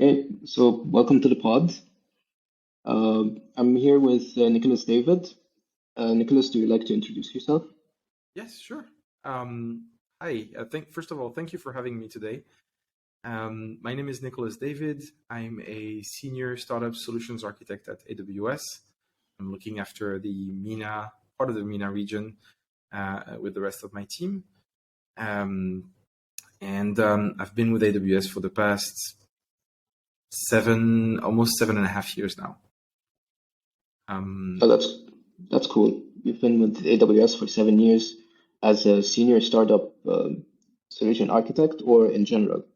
Okay, so welcome to the pod. I'm here with Nicholas David. Nicholas, do you like to introduce yourself? Yes, sure. Hi. First of all, thank you for having me today. My name is Nicolas David. I'm a senior startup solutions architect at AWS. I'm looking after the MENA part of the MENA region with the rest of my team. And I've been with AWS for the past almost 7.5 years now. Oh, that's cool. You've been with AWS for 7 years as a senior startup solution architect, or in general?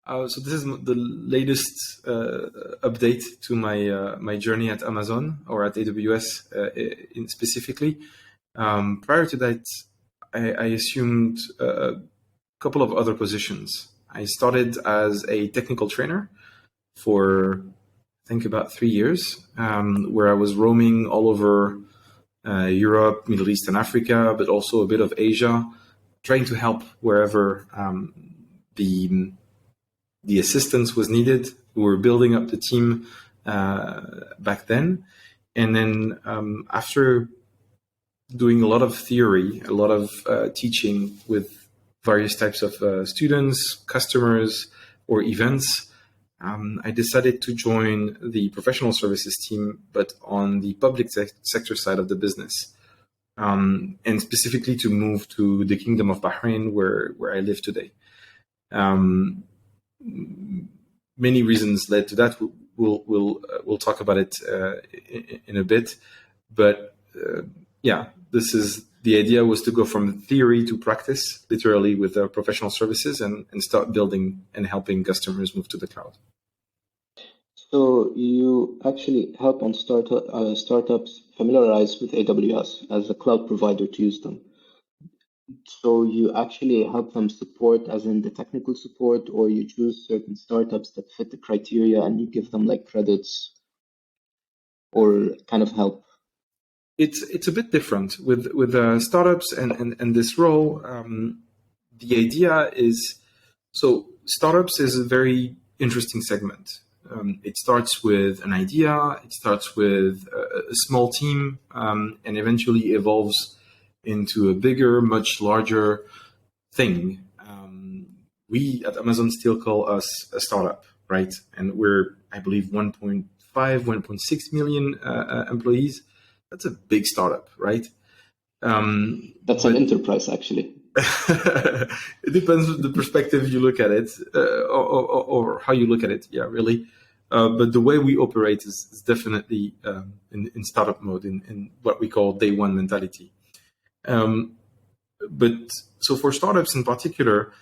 So this is the latest update to my journey at Amazon or at AWS specifically. Prior to that, I assumed a couple of other positions. I started as a technical trainer for I think about 3 years, where I was roaming all over Europe, Middle East, and Africa, but also a bit of Asia, trying to help wherever the assistance was needed. We were building up the team back then. And then after doing a lot of theory, a lot of teaching with various types of students, customers, or events, I decided to join the professional services team, but on the public sector side of the business. And specifically to move to the Kingdom of Bahrain, where I live today. Many reasons led to that. We'll talk about it in a bit, but yeah, the idea was to go from theory to practice, literally with professional services, and start building and helping customers move to the cloud. So you actually help on startups familiarize with AWS as a cloud provider to use them. So you actually help them support, as in the technical support, or you choose certain startups that fit the criteria and you give them like credits or kind of help. It's a bit different with startups and this role. The idea is, so startups is a very interesting segment. It starts with an idea, it starts with a small team, and eventually evolves into a bigger, much larger thing. We at Amazon still call us a startup, right? And we're, I believe, 1.5, 1.6 million employees. That's a big startup, right? That's an enterprise, actually. It depends on the perspective you look at it, or how you look at it. Yeah, really. But the way we operate is definitely in startup mode, in what we call day one mentality. But so for startups in particular,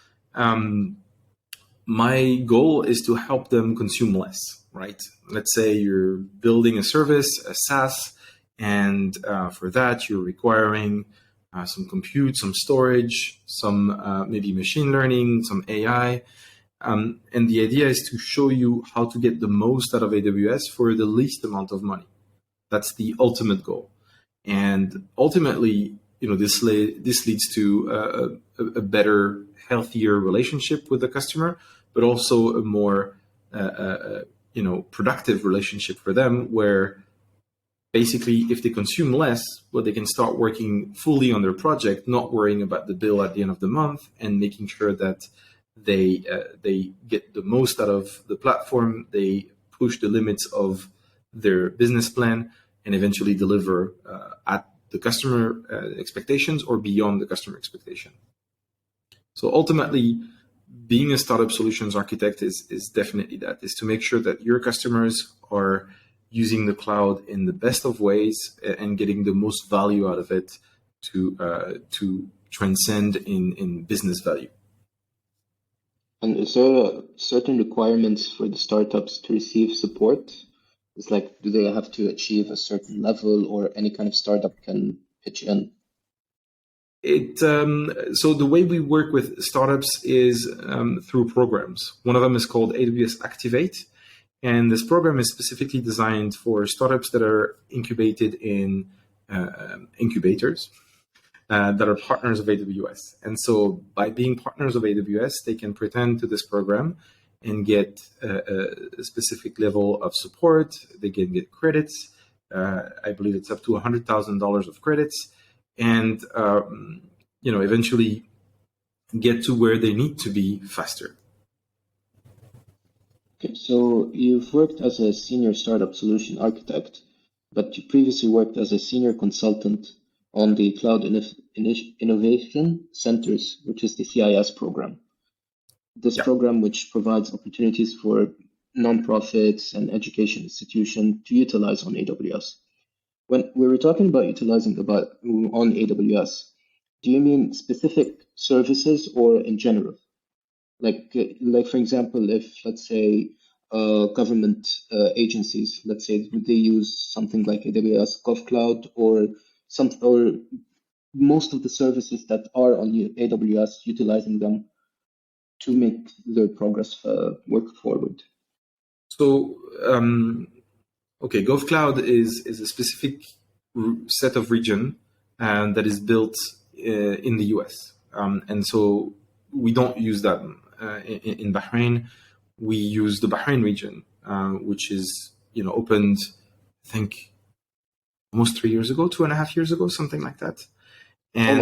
my goal is to help them consume less, right? Let's say you're building a service, a SaaS, and for that you're requiring some compute, some storage, some maybe machine learning, some AI. And the idea is to show you how to get the most out of AWS for the least amount of money. That's the ultimate goal. And ultimately, this leads to a better, healthier relationship with the customer, but also a more productive relationship for them, where basically if they consume less, well, they can start working fully on their project, not worrying about the bill at the end of the month, and making sure that they get the most out of the platform, they push the limits of their business plan, and eventually deliver at the customer expectations or beyond the customer expectation. So ultimately, being a startup solutions architect is definitely that, is to make sure that your customers are using the cloud in the best of ways and getting the most value out of it to transcend in business value. And is there certain requirements for the startups to receive support? It's like, do they have to achieve a certain level, or any kind of startup can pitch in? So the way we work with startups is through programs. One of them is called AWS Activate. And this program is specifically designed for startups that are incubated in incubators that are partners of AWS. And so by being partners of AWS, they can pretend to this program and get a specific level of support. They can get credits. I believe it's up to $100,000 of credits, and eventually get to where they need to be faster. Okay, so you've worked as a senior startup solution architect, but you previously worked as a senior consultant on the Cloud Innovation Centers, which is the CIS program. This Yeah. program, which provides opportunities for nonprofits and education institutions to utilize on AWS. When we were talking about utilizing on AWS, do you mean specific services or in general? Like for example, if let's say government agencies, let's say, would they use something like AWS GovCloud or most of the services that are on AWS, utilizing them to make their progress work forward? So, okay, GovCloud is a specific set of region that is built in the US. And so we don't use that in Bahrain. We use the Bahrain region, which is opened, I think, almost 3 years ago, 2.5 years ago, something like that. And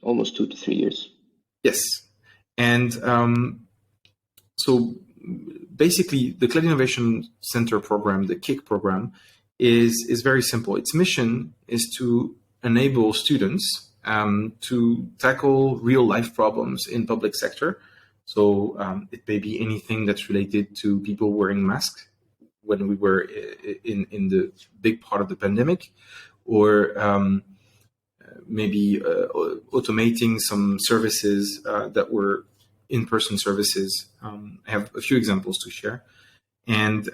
Almost 2 to 3 years. yes, and so basically, the Cloud Innovation Center program, the KIC program, is very simple. Its mission is to enable students to tackle real life problems in public sector. So it may be anything that's related to people wearing masks when we were in the big part of the pandemic, or maybe automating some services that were in-person services. I have a few examples to share, and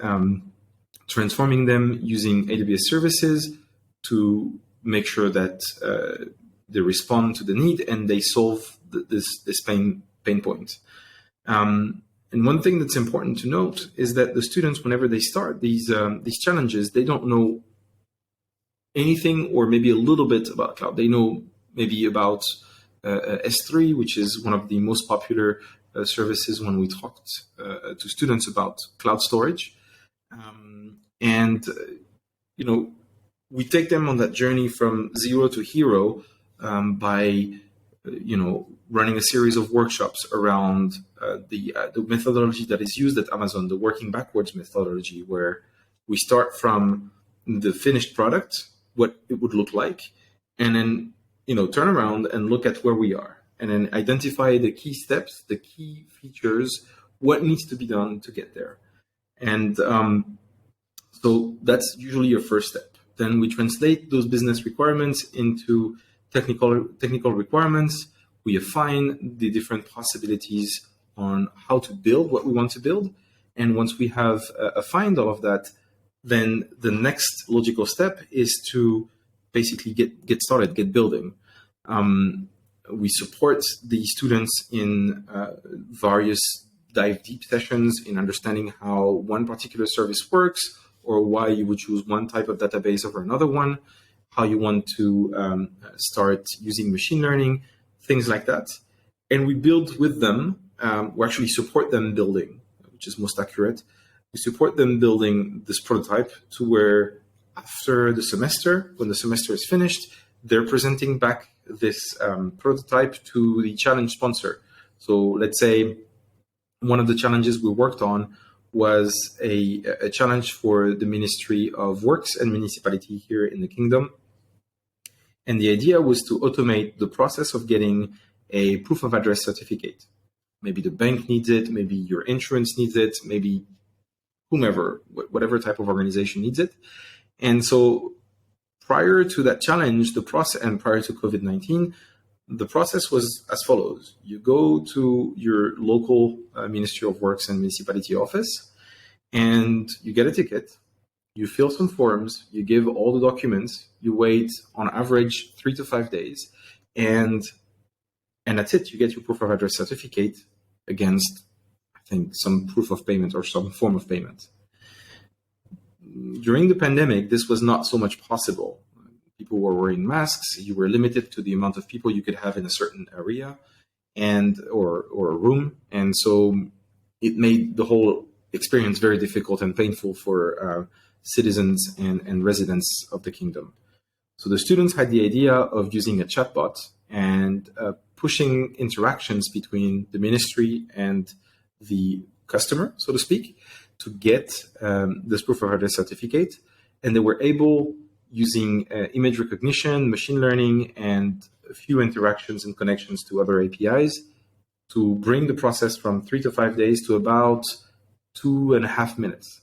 transforming them using AWS services to make sure that they respond to the need and they solve this pain point. And one thing that's important to note is that the students, whenever they start these challenges, they don't know anything or maybe a little bit about cloud. They know maybe about S3, which is one of the most popular services when we talked to students about cloud storage. And we take them on that journey from zero to hero by running a series of workshops around the methodology that is used at Amazon, the working backwards methodology, where we start from the finished product, what it would look like, and then turn around and look at where we are, and then identify the key steps, the key features, what needs to be done to get there. And so that's usually your first step. Then we translate those business requirements into technical requirements. We define the different possibilities on how to build what we want to build. And once we have afined all of that, then the next logical step is to basically get started, get building. We support the students in various dive deep sessions in understanding how one particular service works, or why you would choose one type of database over another one, how you want to start using machine learning, things like that. And we build with them, we actually support them building, which is most accurate. We support them building this prototype to where after the semester, when the semester is finished, they're presenting back this prototype to the challenge sponsor. So let's say one of the challenges we worked on was a challenge for the Ministry of Works and Municipality here in the Kingdom. And the idea was to automate the process of getting a proof of address certificate. Maybe the bank needs it, maybe your insurance needs it, maybe whomever, whatever type of organization needs it. And so prior to that challenge, the process, and prior to COVID-19, the process was as follows. You go to your local Ministry of Works and Municipality office, and you get a ticket. You fill some forms, you give all the documents, you wait on average 3 to 5 days, and that's it. You get your proof of address certificate against, I think, some proof of payment or some form of payment. During the pandemic, this was not so much possible. People were wearing masks. You were limited to the amount of people you could have in a certain area or a room. And so it made the whole experience very difficult and painful for citizens and residents of the kingdom. So the students had the idea of using a chatbot and pushing interactions between the ministry and the customer, so to speak, to get this proof of address certificate. And they were able, using image recognition, machine learning, and a few interactions and connections to other APIs, to bring the process from 3 to 5 days to about 2.5 minutes.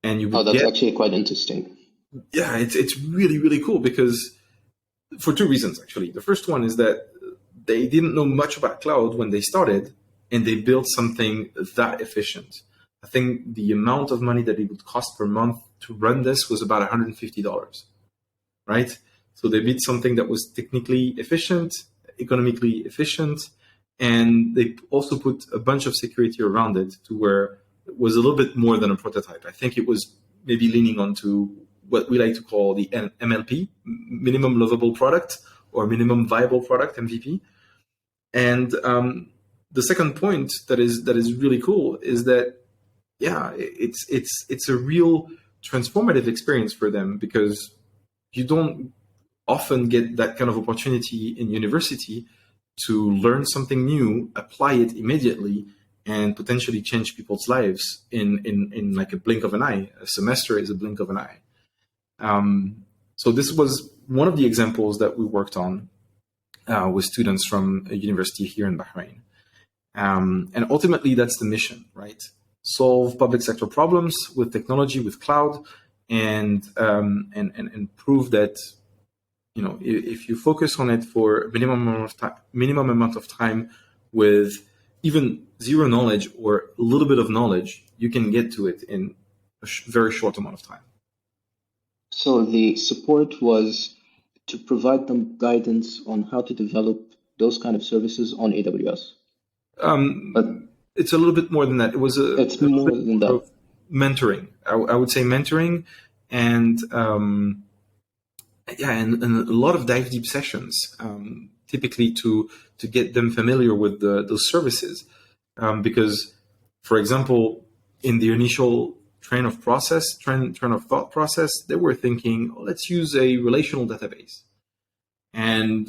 And you would that's actually quite interesting. Yeah, it's really, really cool, because for two reasons, actually. The first one is that they didn't know much about cloud when they started, and they built something that efficient. I think the amount of money that it would cost per month to run this was about $150, right? So they built something that was technically efficient, economically efficient, and they also put a bunch of security around it to where it was a little bit more than a prototype. I think it was maybe leaning onto what we like to call the MLP, minimum lovable product, or minimum viable product, MVP. And the second point that is really cool is that, yeah, it's a real transformative experience for them, because you don't often get that kind of opportunity in university to learn something new, apply it immediately, and potentially change people's lives in like a blink of an eye. A semester is a blink of an eye. So this was one of the examples that we worked on with students from a university here in Bahrain. And ultimately, that's the mission, right? Solve public sector problems with technology, with cloud, and prove that, you know, if you focus on it for a minimum amount of time with even zero knowledge or a little bit of knowledge, you can get to it in a very short amount of time. So the support was to provide them guidance on how to develop those kind of services on AWS. But it's a little bit more than that. It was it's more than that. Mentoring. I would say mentoring, and and a lot of dive deep sessions, typically to get them familiar with those services, because, for example, in the initial train of thought process, they were thinking, oh, let's use a relational database, and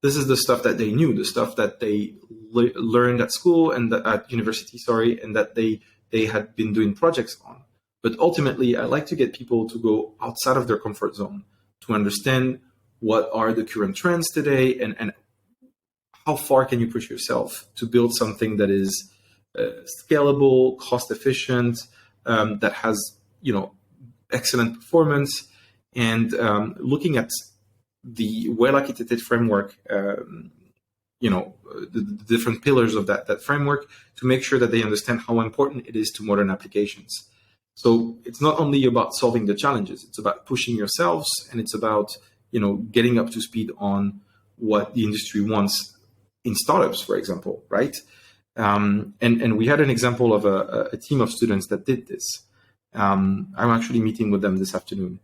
this is the stuff that they knew, the stuff that they learned at school and at university, and that they had been doing projects on. But ultimately, I like to get people to go outside of their comfort zone to understand what are the current trends today, and how far can you push yourself to build something that is scalable, cost efficient, that has excellent performance, and looking at the well-architected framework, the different pillars of that framework, to make sure that they understand how important it is to modern applications. So it's not only about solving the challenges, it's about pushing yourselves, and it's about getting up to speed on what the industry wants in startups, for example, right? And we had an example of a team of students that did this. I'm actually meeting with them this afternoon.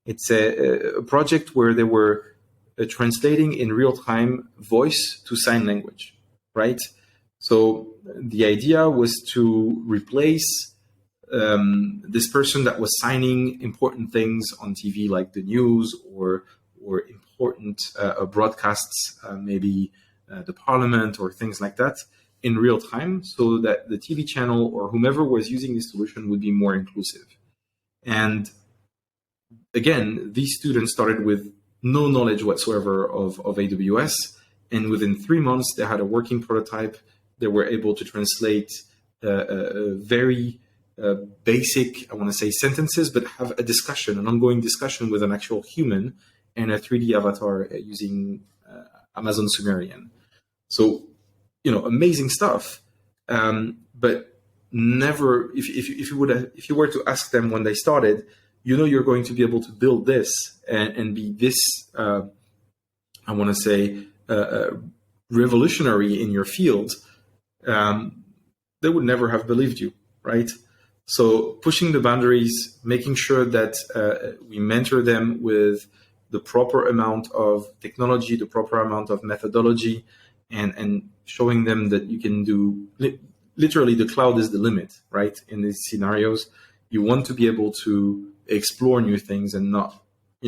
It's a project where they were translating in real time voice to sign language, right? So the idea was to replace this person that was signing important things on TV, like the news or important broadcasts, maybe the parliament or things like that, in real time, so that the TV channel or whomever was using this solution would be more inclusive. And again, these students started with no knowledge whatsoever of AWS, and within 3 months they had a working prototype. They were able to translate a very basic, I want to say, sentences, but have a discussion, an ongoing discussion with an actual human and a 3D avatar using Amazon Sumerian. So, amazing stuff. But never, if you were to ask them when they started, you're going to be able to build this and be this, I want to say, revolutionary in your field, they would never have believed you, right? So pushing the boundaries, making sure that we mentor them with the proper amount of technology, the proper amount of methodology, and showing them that you can do literally the cloud is the limit, right? In these scenarios, you want to be able to explore new things and not,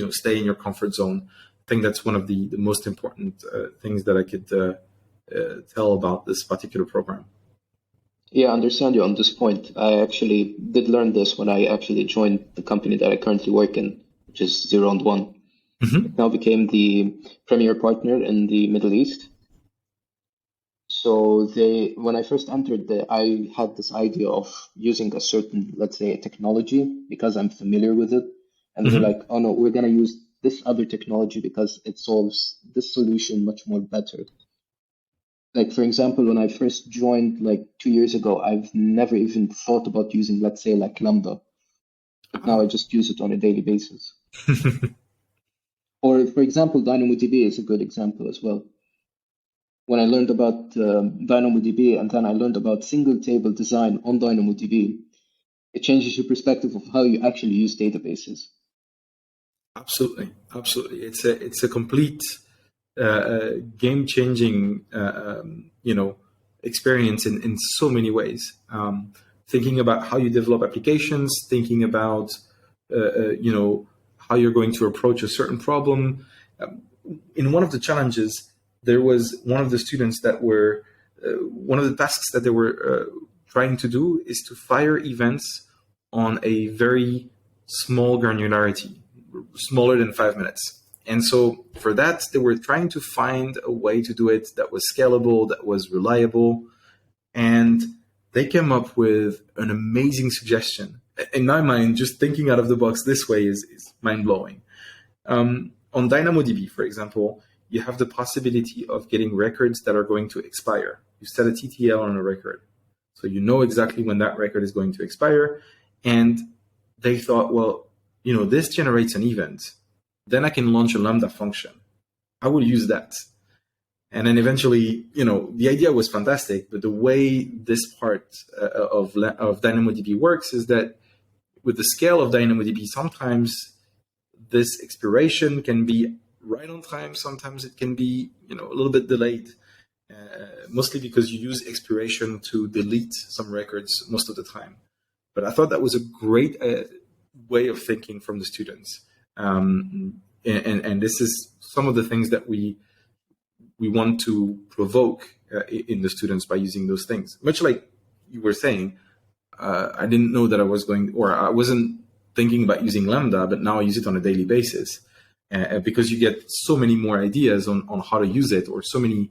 stay in your comfort zone. I think that's one of the most important things that I could tell about this particular program. Yeah, I understand you on this point. I actually did learn this when I actually joined the company that I currently work in, which is Zero and One. It now became the premier partner in the Middle East. So when I first entered, I had this idea of using a certain, let's say, technology because I'm familiar with it, and they were like, "Oh no, we're gonna use this other technology because it solves this solution much more better." Like for example, when I first joined like 2 years ago, I've never even thought about using, let's say, like Lambda, but now I just use it on a daily basis. Or for example, DynamoDB is a good example as well. When I learned about DynamoDB and then I learned about single table design on DynamoDB, it changes your perspective of how you actually use databases. Absolutely, absolutely. It's a complete game-changing, experience in so many ways. Thinking about how you develop applications, thinking about, how you're going to approach a certain problem. In one of the challenges, there was one of the students that were, one of the tasks that they were trying to do is to fire events on a very small granularity, smaller than 5 minutes. And so for that, they were trying to find a way to do it that was scalable, that was reliable. And they came up with an amazing suggestion. In my mind, just thinking out of the box this way is mind-blowing. On DynamoDB, for example, you have the possibility of getting records that are going to expire. You set a TTL on a record. So you know exactly when that record is going to expire. And they thought, well, this generates an event. Then I can launch a Lambda function. I will use that. And then eventually, the idea was fantastic, but the way this part of DynamoDB works is that with the scale of DynamoDB, sometimes this expiration can be right on time. Sometimes it can be, a little bit delayed, mostly because you use expiration to delete some records most of the time. But I thought that was a great way of thinking from the students. And this is some of the things that we want to provoke in the students by using those things. Much like you were saying, I didn't know that I wasn't thinking about using Lambda, but now I use it on a daily basis because you get so many more ideas on how to use it, or so many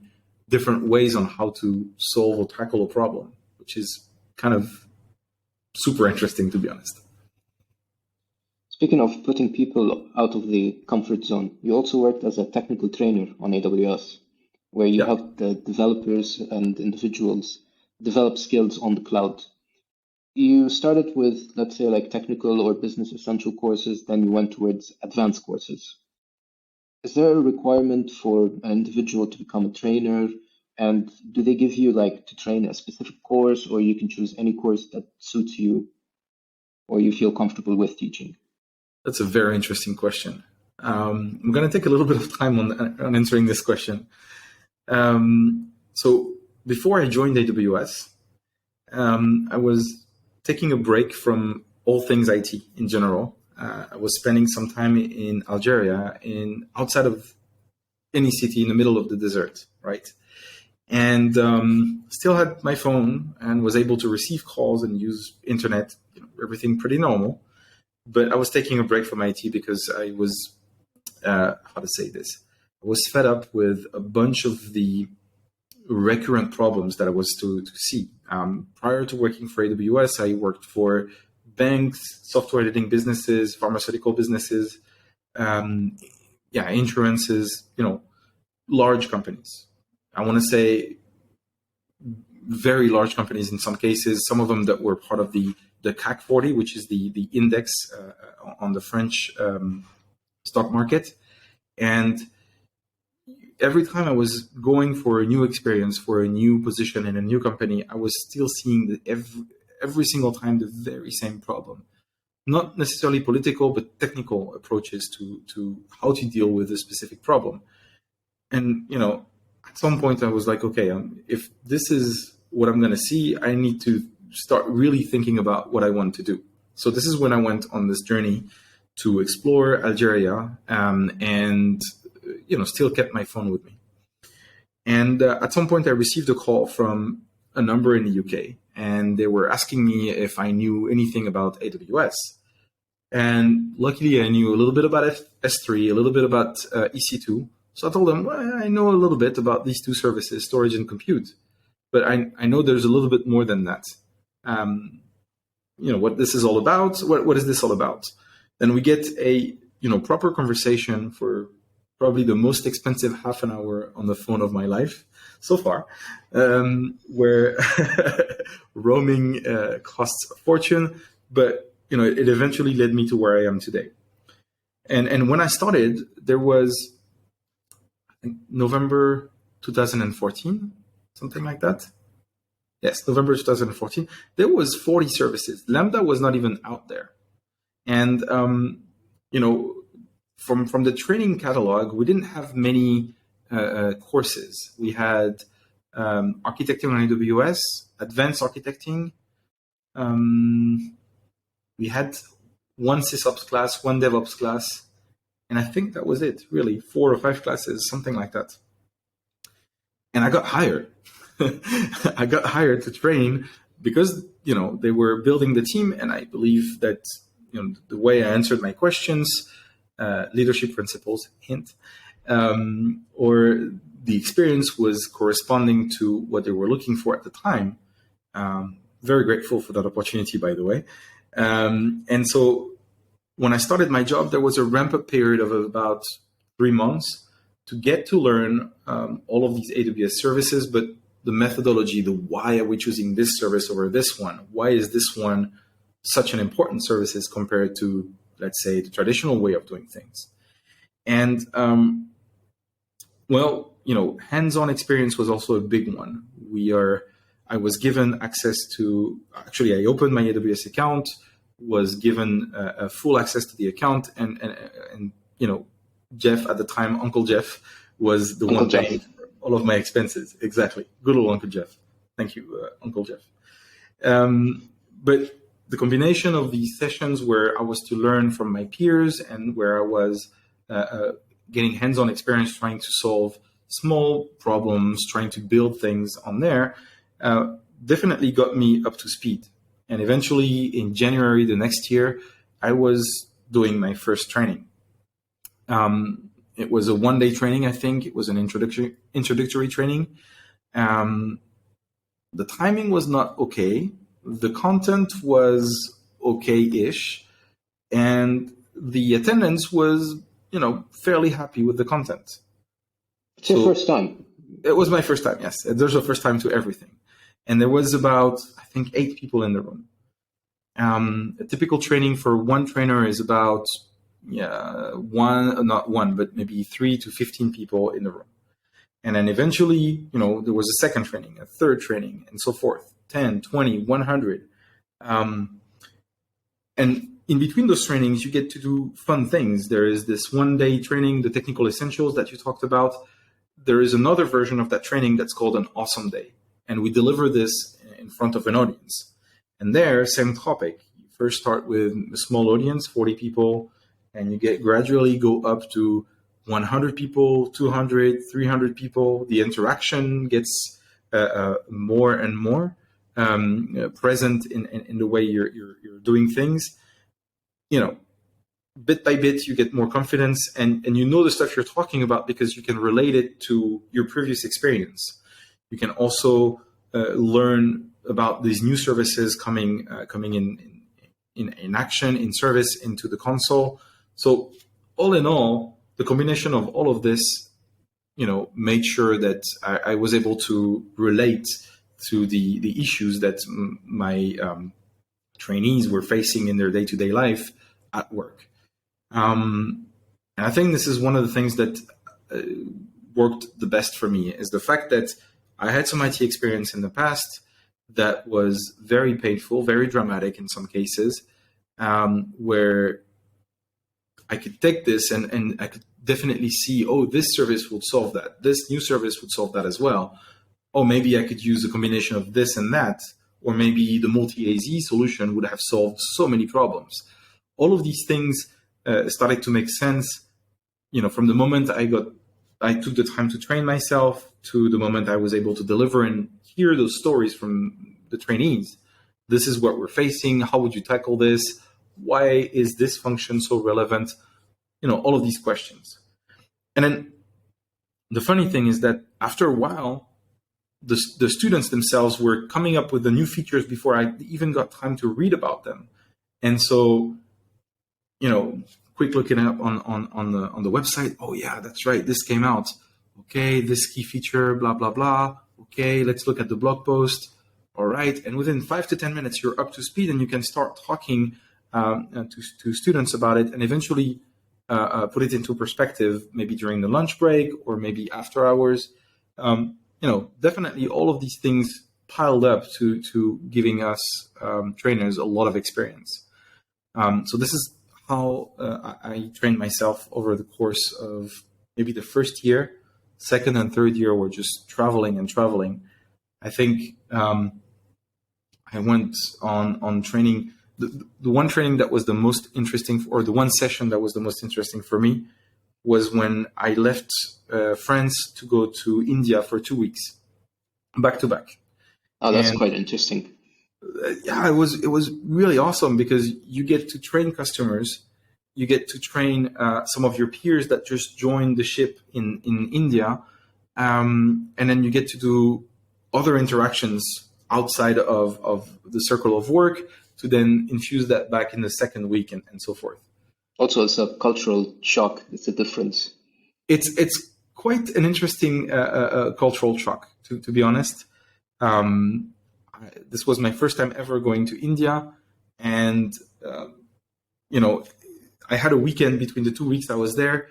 different ways on how to solve or tackle a problem, which is kind of super interesting, to be honest. Speaking of putting people out of the comfort zone, you also worked as a technical trainer on AWS, where you helped the developers and individuals develop skills on the cloud. You started with, let's say, like technical or business essential courses, then you went towards advanced courses. Is there a requirement for an individual to become a trainer? And do they give you like to train a specific course, or you can choose any course that suits you or you feel comfortable with teaching? That's a very interesting question. I'm going to take a little bit of time on answering this question. So before I joined AWS, I was taking a break from all things IT in general. I was spending some time in Algeria, outside of any city in the middle of the desert, right? And still had my phone and was able to receive calls and use internet, everything pretty normal. But I was taking a break from IT because I was, I was fed up with a bunch of the recurrent problems that I was to see. Prior to working for AWS, I worked for banks, software editing businesses, pharmaceutical businesses, insurances, large companies. I want to say very large companies in some cases, some of them that were part of the CAC 40, which is the index on the French stock market. And every time I was going for a new experience, for a new position in a new company, I was still seeing every single time the very same problem. Not necessarily political, but technical approaches to how to deal with a specific problem. And, at some point I was like, okay, if this is what I'm going to see, I need to start really thinking about what I want to do. So this is when I went on this journey to explore Algeria, and still kept my phone with me. And at some point, I received a call from a number in the UK, and they were asking me if I knew anything about AWS. And luckily, I knew a little bit about S3, a little bit about EC2. So I told them, well, I know a little bit about these two services, storage and compute, but I know there's a little bit more than that. What this is all about. What is this all about? Then we get a proper conversation for probably the most expensive half an hour on the phone of my life so far, where roaming costs a fortune, but it eventually led me to where I am today. And when I started, there was, I think, November 2014, something like that. Yes, November 2014. There was 40 services. Lambda was not even out there. And, from the training catalog, we didn't have many courses. We had architecting on AWS, advanced architecting. We had one SysOps class, one DevOps class, and I think that was it, really, 4 or 5 classes, something like that. And I got hired. I got hired to train because, they were building the team, and I believe that, the way I answered my questions, leadership principles, hint, or the experience was corresponding to what they were looking for at the time. Very grateful for that opportunity, by the way. And so when I started my job, there was a ramp-up period of about 3 months to get to learn all of these AWS services, but the methodology, the why are we choosing this service over this one? Why is this one such an important service compared to, let's say, the traditional way of doing things? And, hands-on experience was also a big one. I was given access to, actually, I opened my AWS account, was given full access to the account, and Jeff at the time, Uncle Jeff, was the one paying for all of my expenses. Exactly. Good old Uncle Jeff. Thank you, Uncle Jeff. But the combination of these sessions where I was to learn from my peers and where I was getting hands-on experience trying to solve small problems, trying to build things on there, definitely got me up to speed. And eventually in January the next year, I was doing my first training. It was a 1-day training, I think. It was an introductory training. The timing was not okay. The content was okay-ish. And the attendance was, fairly happy with the content. It's your first time? It was my first time, yes. There's a first time to everything. And there was about, I think, 8 people in the room. A typical training for one trainer is about but maybe 3 to 15 people in the room. And then eventually, there was a second training, a third training, and so forth, 10, 20, 100. And in between those trainings, you get to do fun things. There is this 1-day training, the technical essentials that you talked about. There is another version of that training that's called an awesome day. And we deliver this in front of an audience. And there, same topic. You first start with a small audience, 40 people, and you gradually go up to 100 people, 200, 300 people. The interaction gets more and more present in the way you're doing things. Bit by bit, you get more confidence, and you know the stuff you're talking about because you can relate it to your previous experience. You can also learn about these new services coming in action, in service, into the console. So all in all, the combination of all of this, made sure that I was able to relate to the issues that my trainees were facing in their day-to-day life at work. And I think this is one of the things that worked the best for me, is the fact that I had some IT experience in the past that was very painful, very dramatic in some cases, where I could take this and I could definitely see, this service would solve that. This new service would solve that as well. oh, maybe I could use a combination of this and that, or maybe the multi-AZ solution would have solved so many problems. All of these things started to make sense, from the moment I took the time to train myself to the moment I was able to deliver and hear those stories from the trainees. This is what we're facing. How would you tackle this? Why is this function so relevant? All of these questions. And then the funny thing is that after a while, the students themselves were coming up with the new features before I even got time to read about them. And so, quick looking up on the website. Oh yeah, that's right. This came out. Okay, this key feature, blah, blah, blah. Okay, let's look at the blog post. All right. And within 5 to 10 minutes, you're up to speed and you can start talking to students about it and eventually put it into perspective, maybe during the lunch break or maybe after hours. Definitely all of these things piled up to giving us trainers a lot of experience. So this is how I trained myself over the course of maybe the first year. Second and third year were just traveling and traveling. I think I went on training. The one training that was the most interesting, or the one session that was the most interesting for me, was when I left France to go to India for 2 weeks, back to back. Oh, that's quite interesting. Yeah, it was really awesome because you get to train customers, you get to train some of your peers that just joined the ship in India, and then you get to do other interactions outside of the circle of work to then infuse that back in the second week and so forth. Also, it's a cultural shock. It's a difference. It's quite an interesting cultural shock, to be honest. This was my first time ever going to India, and I had a weekend between the 2 weeks I was there.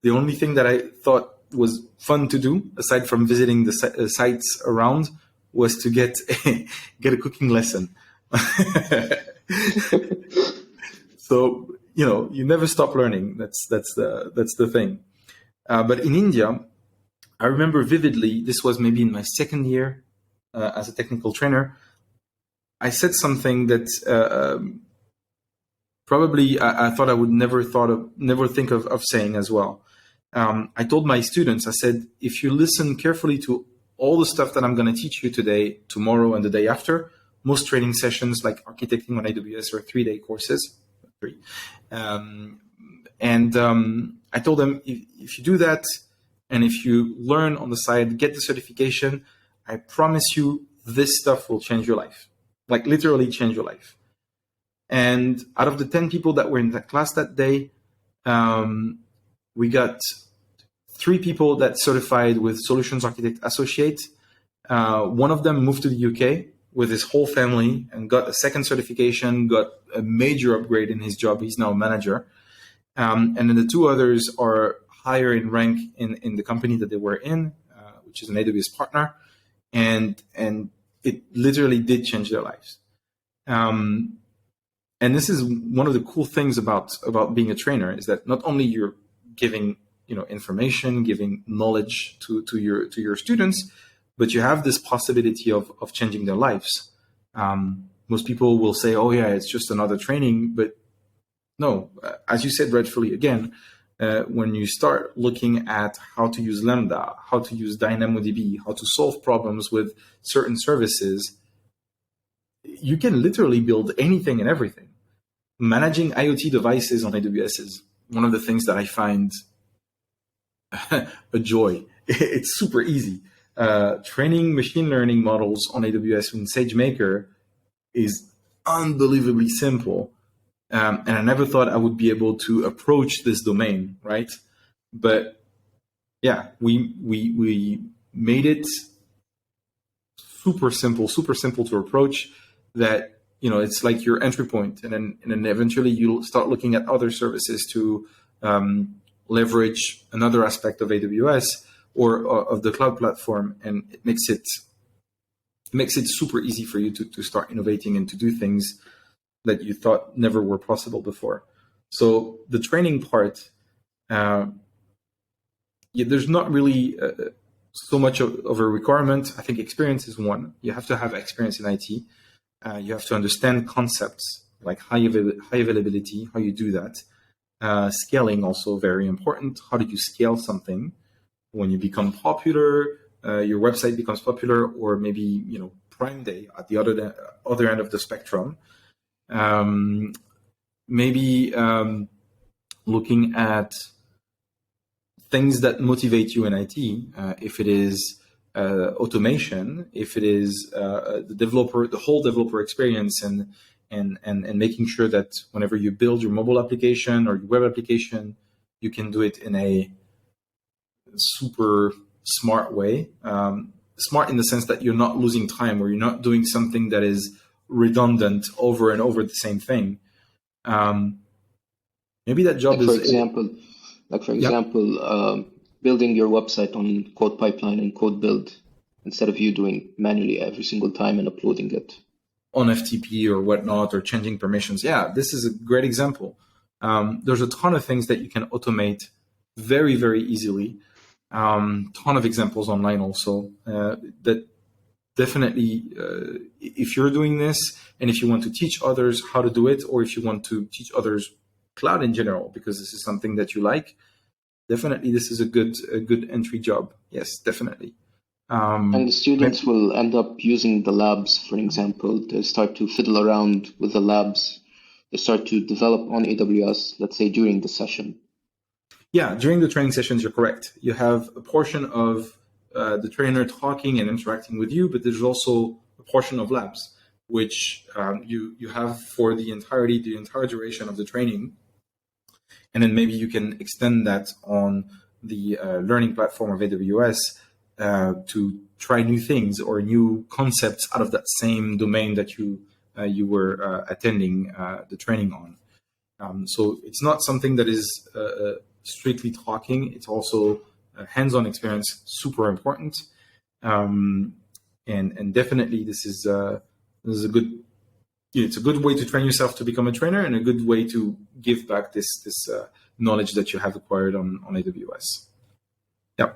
The only thing that I thought was fun to do, aside from visiting the sites around, was to get a cooking lesson. So you never stop learning. That's the thing. But in India, I remember vividly. This was maybe in my second year as a technical trainer. I said something that probably I thought I would never think of saying as well. I told my students, I said, if you listen carefully to all the stuff that I'm going to teach you today, tomorrow, and the day after, most training sessions like architecting on AWS are 3-day courses. I told them, if you do that, and if you learn on the side, get the certification, I promise you this stuff will change your life, like literally change your life. And out of the 10 people that were in that class that day, we got 3 people that certified with Solutions Architect Associate. One of them moved to the UK with his whole family and got a second certification, got a major upgrade in his job. He's now a manager. And then the 2 others are higher in rank in the company that they were in, which is an AWS partner. And it literally did change their lives. And this is one of the cool things about being a trainer, is that not only you're giving information, giving knowledge to your students, but you have this possibility of changing their lives. Most people will say, oh yeah, it's just another training, but no, as you said rightfully again, when you start looking at how to use Lambda, how to use DynamoDB, how to solve problems with certain services, you can literally build anything and everything. Managing IoT devices on AWS is one of the things that I find a joy. It's super easy. Training machine learning models on AWS in SageMaker is unbelievably simple. And I never thought I would be able to approach this domain, right? But yeah, we made it super simple to approach, that it's like your entry point, and then eventually you'll start looking at other services to leverage another aspect of AWS or of the cloud platform, and it makes it super easy for you to start innovating and to do things that you thought never were possible before. So the training part, there's not really so much of a requirement. I think experience is one. You have to have experience in IT. You have to understand concepts like high availability, how you do that. Scaling also very important. How do you scale something when you become popular? Your website becomes popular, or maybe Prime Day at the other end of the spectrum. Maybe looking at things that motivate you in IT. If it is automation, if it is the whole developer experience, and making sure that whenever you build your mobile application or your web application, you can do it in a super smart way. Smart in the sense that you're not losing time, or you're not doing something that is redundant over and over the same thing. Maybe that job For example, building your website on code pipeline and code build instead of you doing manually every single time and uploading it on FTP or whatnot, or changing permissions. Yeah, this is a great example. There's a ton of things that you can automate very, very easily. Ton of examples online also that definitely, if you're doing this and if you want to teach others how to do it, or if you want to teach others cloud in general, because this is something that you like, definitely this is a good entry job. Yes, definitely. And the students will end up using the labs, for example. They start to fiddle around with the labs. They start to develop on AWS, let's say during the session. Yeah, during the training sessions, you're correct. You have a portion of the trainer talking and interacting with you, but there's also a portion of labs, which you have for the entire duration of the training. And then maybe you can extend that on the learning platform of AWS to try new things or new concepts out of that same domain that you were attending the training on. So it's not something that is strictly talking. It's also hands-on experience, super important. And definitely this is a good. It's a good way to train yourself to become a trainer, and a good way to give back this knowledge that you have acquired on AWS. Yeah.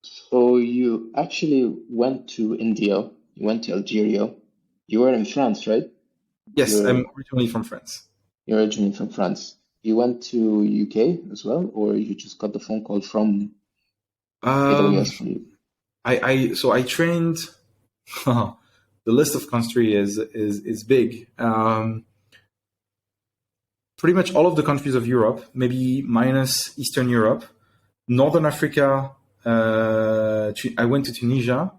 So you actually went to India, you went to Algeria. You were in France, right? Yes, I'm originally from France. You're originally from France. You went to UK as well, or you just got the phone call from AWS from you? So I trained. The list of countries is big. Pretty much all of the countries of Europe, maybe minus Eastern Europe, Northern Africa. I went to Tunisia,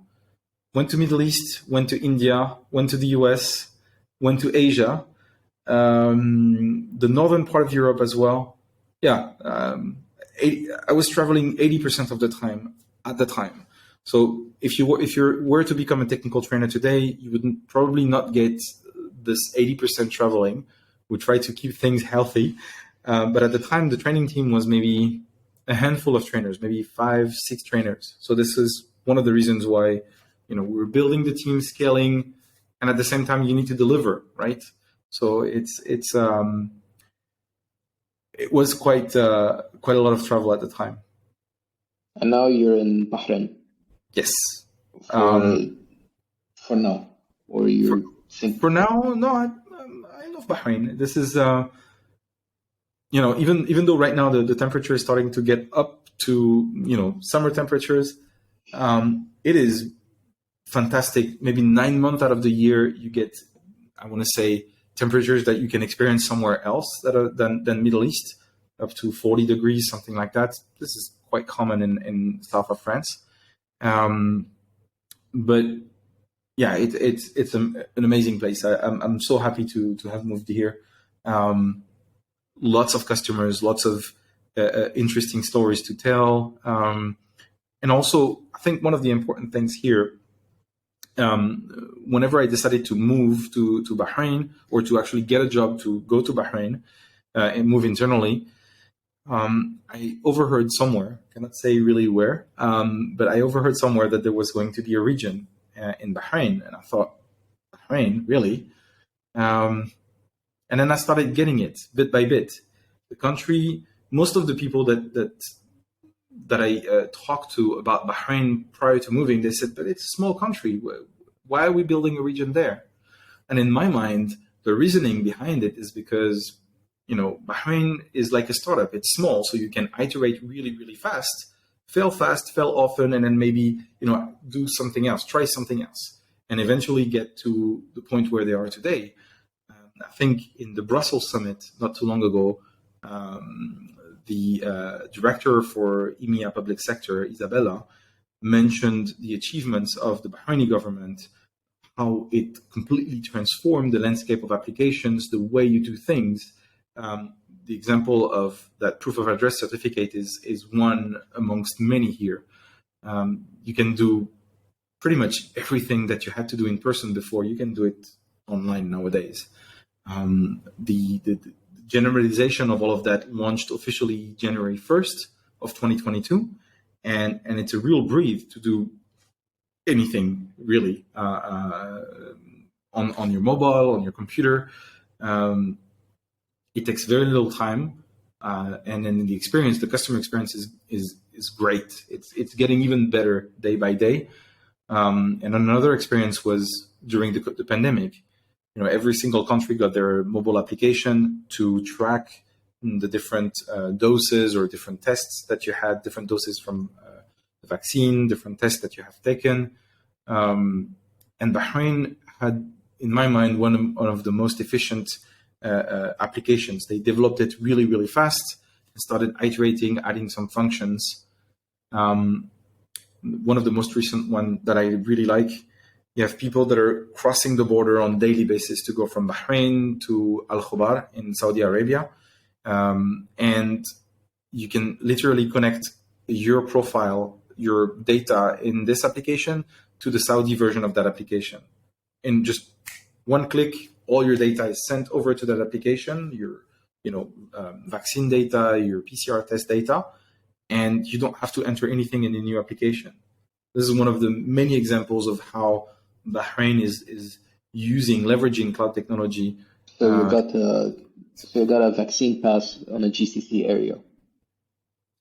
went to Middle East, went to India, went to the US, went to Asia, the northern part of Europe as well. Yeah, I was traveling 80% of the time at the time. So if you were to become a technical trainer today, you would probably not get this 80% traveling. We try to keep things healthy, but at the time, the training team was maybe a handful of trainers, maybe 5, 6 trainers. So this is one of the reasons why we were building the team, scaling, and at the same time, you need to deliver, right? So it was quite a lot of travel at the time. And now you're in Bahrain. Yes. For now, or you think? For now, no. I love Bahrain. This is, even though right now the temperature is starting to get up to summer temperatures, it is fantastic. Maybe 9 months out of the year, you get, I want to say, temperatures that you can experience somewhere else than Middle East, up to 40 degrees, something like that. This is quite common in south of France. But yeah, it's an amazing place. I'm so happy to have moved here. Lots of customers, lots of interesting stories to tell. And also, I think one of the important things here, whenever I decided to move to Bahrain, or to actually get a job to go to Bahrain and move internally, I overheard somewhere, cannot say really where, but I overheard somewhere that there was going to be a region in Bahrain. And I thought, Bahrain, really? And then I started getting it bit by bit. The country, most of the people that that I talked to about Bahrain prior to moving, they said, but it's a small country. Why are we building a region there? And in my mind, the reasoning behind it is because, Bahrain is like a startup. It's small, so you can iterate really, really fast, fail often, and then maybe, do something else, try something else, and eventually get to the point where they are today. I think in the Brussels summit not too long ago, the director for EMEA public sector, Isabella, mentioned the achievements of the Bahraini government, how it completely transformed the landscape of applications, the way you do things. The example of that proof of address certificate is one amongst many here. You can do pretty much everything that you had to do in person before. You can do it online nowadays. The generalization of all of that launched officially January 1st of 2022. And it's a real breathe to do anything really on your mobile, on your computer. It takes very little time. And then the customer experience is great. It's getting even better day by day. And another experience was during the pandemic. Every single country got their mobile application to track the different doses or different tests that you had, different doses from the vaccine, different tests that you have taken. And Bahrain had, in my mind, one of the most efficient applications. They developed it really, really fast and started iterating, adding some functions. One of the most recent one that I really like, you have people that are crossing the border on a daily basis to go from Bahrain to Al Khobar in Saudi Arabia. And you can literally connect your profile, your data in this application to the Saudi version of that application. In just one click, all your data is sent over to that application, your vaccine data, your PCR test data, and you don't have to enter anything in the new application. This is one of the many examples of how Bahrain is leveraging cloud technology. So you got a vaccine pass on a GCC area.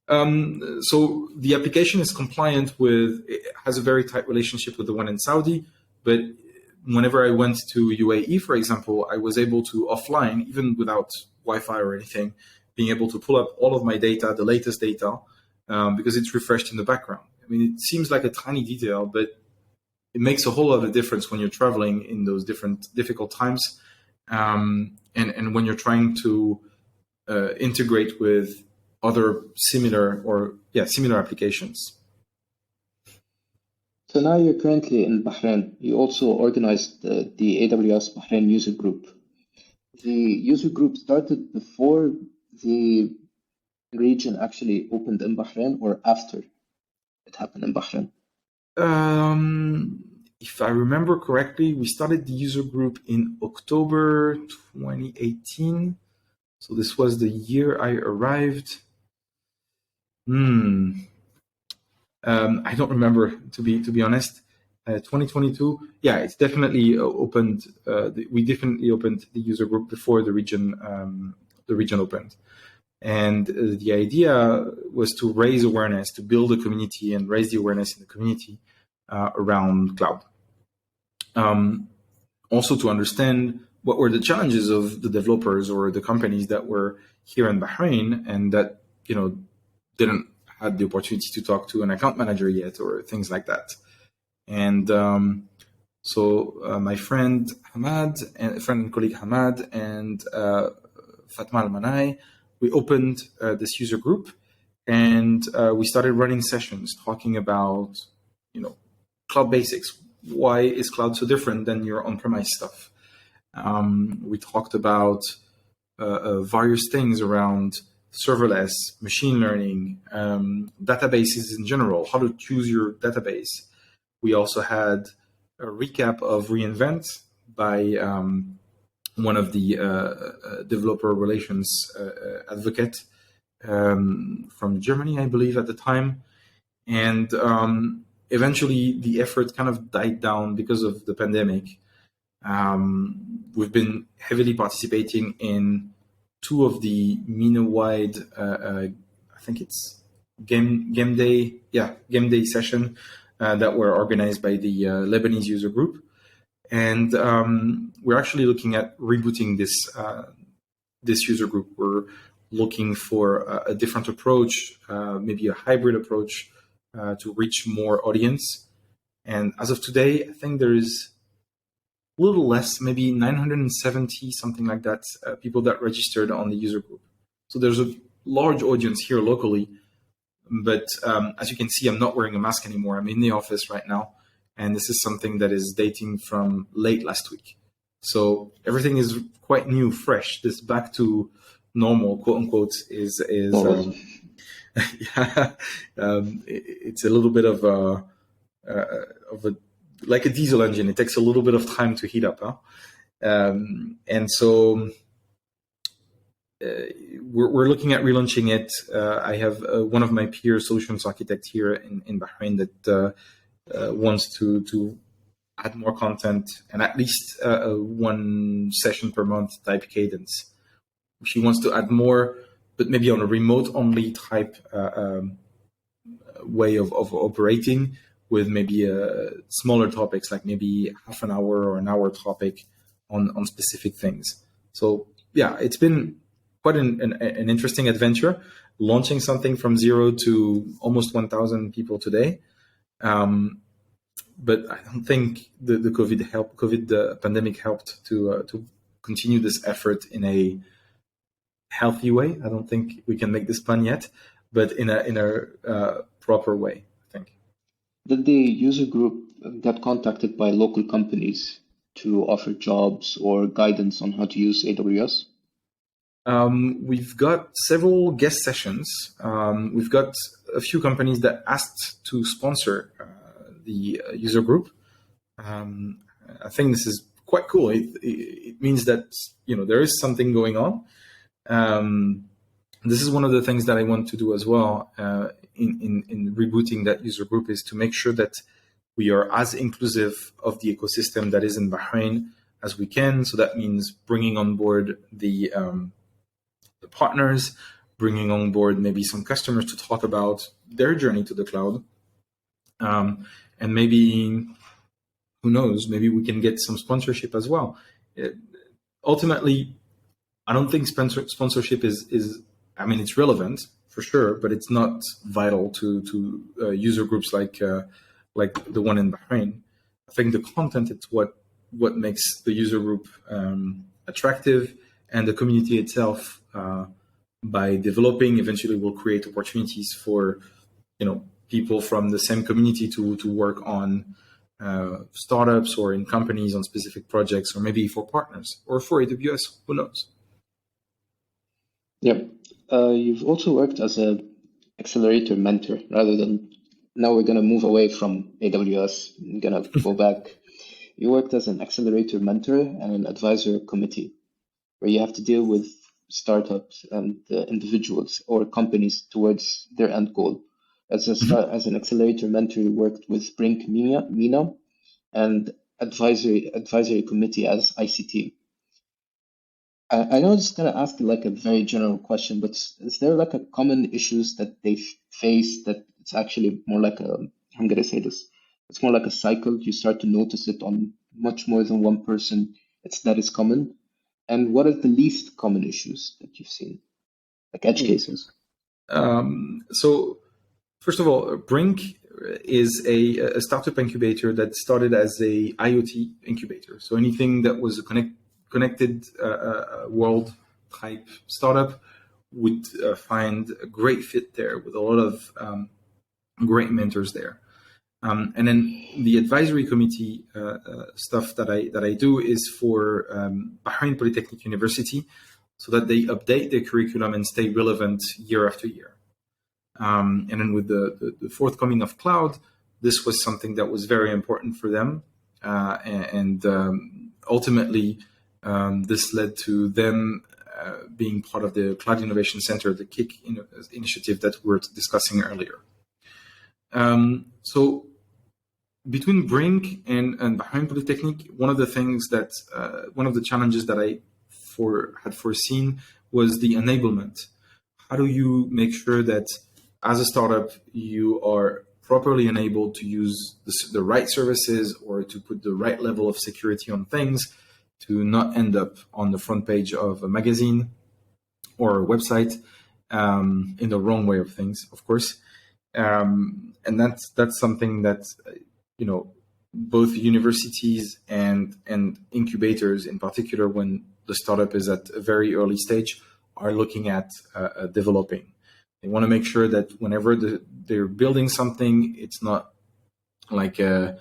So the application is compliant it has a very tight relationship with the one in Saudi, but whenever I went to UAE, for example, I was able to offline, even without Wi-Fi or anything, being able to pull up all of my data, the latest data, because it's refreshed in the background. I mean, it seems like a tiny detail, but it makes a whole lot of difference when you're traveling in those difficult times, and when you're trying to integrate with other similar applications. So now you're currently in Bahrain. You also organized the AWS Bahrain user group. The user group started before the region actually opened in Bahrain or after it happened in Bahrain? If I remember correctly, we started the user group in October 2018. So this was the year I arrived. I don't remember, to be honest. 2022. Yeah, it's definitely opened. We definitely opened the user group before the region opened. And the idea was to raise awareness, to build a community and raise the awareness in the community around cloud. Also to understand what were the challenges of the developers or the companies that were here in Bahrain and that, didn't have the opportunity to talk to an account manager yet or things like that. And so my friend Hamad, and colleague Hamad and Fatma Al-Manai, we opened this user group and we started running sessions talking about, cloud basics. Why is cloud so different than your on-premise stuff? We talked about various things around serverless, machine learning, databases in general, how to choose your database. We also had a recap of reInvent by one of the developer relations advocate from Germany, I believe, at the time. And eventually the effort kind of died down because of the pandemic. We've been heavily participating in two of the MENA-wide, I think it's game day session that were organized by the Lebanese user group, and we're actually looking at rebooting this user group. We're looking for a different approach, maybe a hybrid approach to reach more audience. And as of today, I think there is a little less, maybe 970, something like that, people that registered on the user group. So there's a large audience here locally, but as you can see, I'm not wearing a mask anymore. I'm in the office right now, and this is something that is dating from late last week. So everything is quite new, fresh. This back to normal, quote unquote, is yeah, it's a little bit of a like a diesel engine. It takes a little bit of time to heat up, huh? And so we're looking at relaunching it. I have one of my peer solutions architects here in Bahrain that wants to add more content and at least one session per month type cadence. She wants to add more, but maybe on a remote only type way of operating, with maybe smaller topics, like maybe half an hour or an hour topic on specific things. So yeah, it's been quite an interesting adventure, launching something from 0 to almost 1,000 people today. But I don't think the COVID pandemic helped to continue this effort in a healthy way. I don't think we can make this pun yet, but in a proper way, I think. Did the user group get contacted by local companies to offer jobs or guidance on how to use AWS? We've got several guest sessions. We've got a few companies that asked to sponsor the user group. I think this is quite cool. It means that there is something going on. This is one of the things that I want to do as well in rebooting that user group, is to make sure that we are as inclusive of the ecosystem that is in Bahrain as we can. So that means bringing on board the partners, bringing on board maybe some customers to talk about their journey to the cloud. And maybe, who knows, maybe we can get some sponsorship as well. Ultimately, I don't think sponsorship is it's relevant for sure, but it's not vital to user groups like the one in Bahrain. I think the content is what makes the user group attractive, and the community itself, by developing, eventually will create opportunities for people from the same community to work on startups or in companies on specific projects, or maybe for partners or for AWS, who knows. Yeah. You've also worked as an accelerator mentor, rather than, now we're going to move away from AWS, I'm going to go back. You worked as an accelerator mentor and an advisor committee, where you have to deal with startups and individuals or companies towards their end goal. As an accelerator mentor, you worked with Brink MENA and advisory committee as ICT. I know it's going to ask like a very general question, but is there like a common issues that they face that it's actually more like I'm going to say this, it's more like a cycle. You start to notice it on much more than one person. That is common. And what are the least common issues that you've seen, like edge cases? So first of all, Brink is a startup incubator that started as a IoT incubator. So anything that was a connected world type startup would find a great fit there, with a lot of great mentors there. And then the advisory committee stuff that I do is for Bahrain Polytechnic University, so that they update their curriculum and stay relevant year after year. And then with the forthcoming of cloud, this was something that was very important for them. And ultimately, this led to them being part of the Cloud Innovation Center, the KIC initiative that we were discussing earlier. So between Brink and Bahrain Polytechnic, one of the things that, one of the challenges that I had foreseen was the enablement. How do you make sure that as a startup, you are properly enabled to use the right services or to put the right level of security on things to not end up on the front page of a magazine or a website in the wrong way of things, of course. And that's something that, both universities and incubators in particular, when the startup is at a very early stage, are looking at developing. They want to make sure that whenever they're building something, it's not like a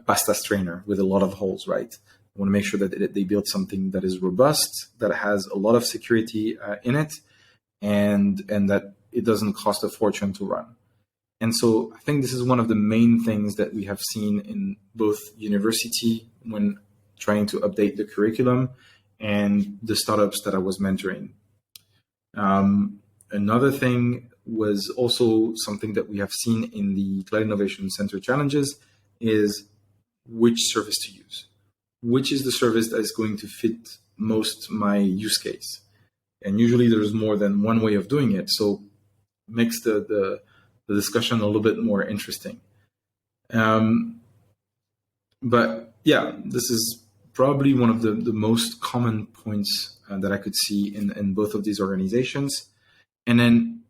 pasta strainer with a lot of holes, right? They want to make sure that they build something that is robust, that has a lot of security in it, and that it doesn't cost a fortune to run. And so I think this is one of the main things that we have seen in both university when trying to update the curriculum and the startups that I was mentoring. Another thing was also something that we have seen in the Cloud Innovation Center challenges is which service to use. Which is the service that is going to fit most my use case? And usually there's more than one way of doing it. So makes the discussion a little bit more interesting. But yeah, this is probably one of the most common points that I could see in both of these organizations. And then,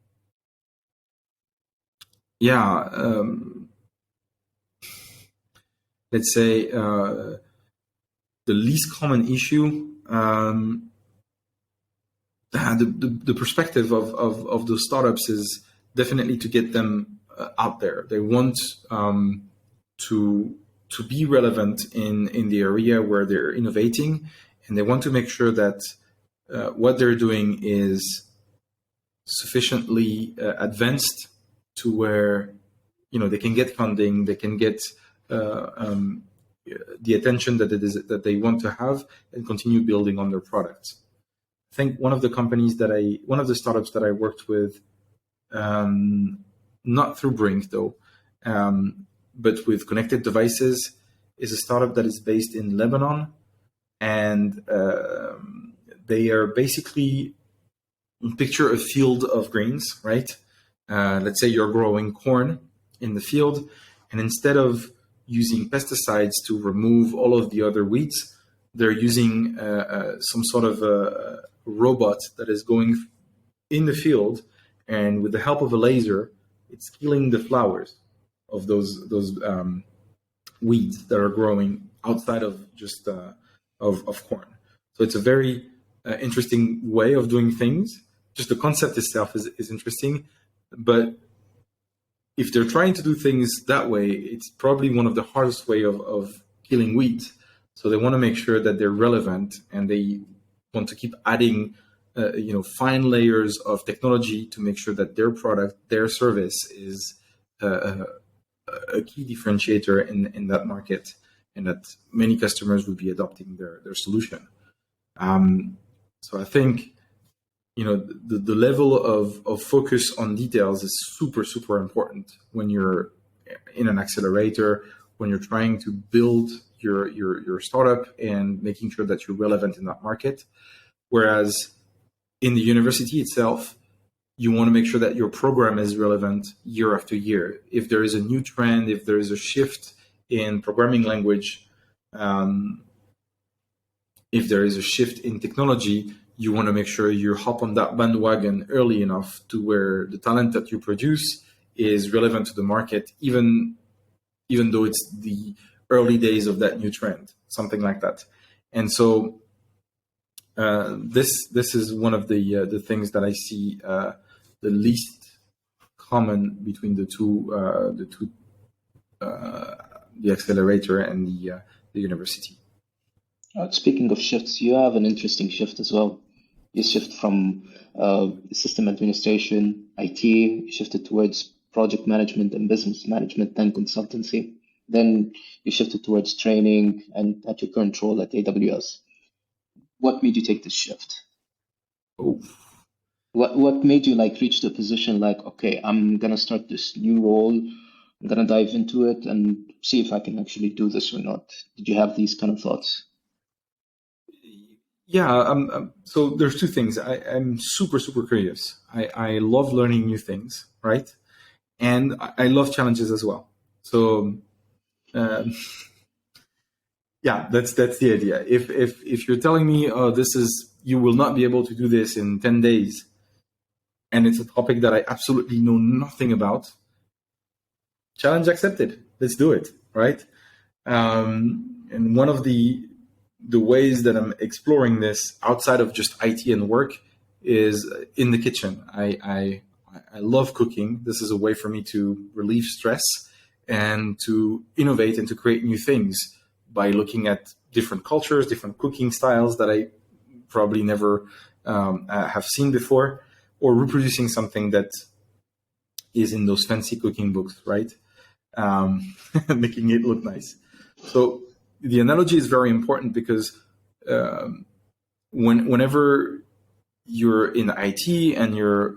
let's say the least common issue, the perspective of the startups is definitely to get them out there. They want to be relevant in the area where they're innovating, and they want to make sure that what they're doing is sufficiently advanced to where they can get funding, they can get the attention that they want to have, and continue building on their products. I think one of the startups that I worked with, not through Brink though, but with Connected Devices, is a startup that is based in Lebanon, and they are basically, picture a field of greens, right? Let's say you're growing corn in the field, and instead of using pesticides to remove all of the other weeds, they're using some sort of a robot that is going in the field, and with the help of a laser, it's killing the flowers of those weeds that are growing outside of just of corn. So it's a very interesting way of doing things. Just the concept itself is interesting, but if they're trying to do things that way, it's probably one of the hardest way of killing weeds. So they want to make sure that they're relevant, and they want to keep adding fine layers of technology to make sure that their product, their service is a key differentiator in that market, and that many customers will be adopting their solution. So I think the level of focus on details is super, super important when you're in an accelerator, when you're trying to build your startup and making sure that you're relevant in that market. Whereas in the university itself, you want to make sure that your program is relevant year after year. If there is a new trend, if there is a shift in programming language, if there is a shift in technology, you want to make sure you hop on that bandwagon early enough to where the talent that you produce is relevant to the market, even though it's the early days of that new trend, something like that. And so this is one of the things that I see the least common between the accelerator and the university. Speaking of shifts, you have an interesting shift as well. You shift from system administration, IT, you shifted towards project management and business management, then consultancy. Then you shifted towards training and at your current role at AWS. What made you take this shift? Oh. What made you reach the position okay, I'm gonna start this new role, I'm gonna dive into it and see if I can actually do this or not? Did you have these kind of thoughts? Yeah, so there's two things. I'm super, super curious. I love learning new things, right? and I love challenges as well. So um, yeah, that's the idea. If you're telling me, oh, this is, you will not be able to do this in 10 days, and it's a topic that I absolutely know nothing about, challenge accepted. Let's do it, right? And one of the ways that I'm exploring this outside of just IT and work is in the kitchen. I love cooking. This is a way for me to relieve stress and to innovate and to create new things by looking at different cultures, different cooking styles that I probably never have seen before, or reproducing something that is in those fancy cooking books, right? Making it look nice. So the analogy is very important because whenever you're in IT and you're,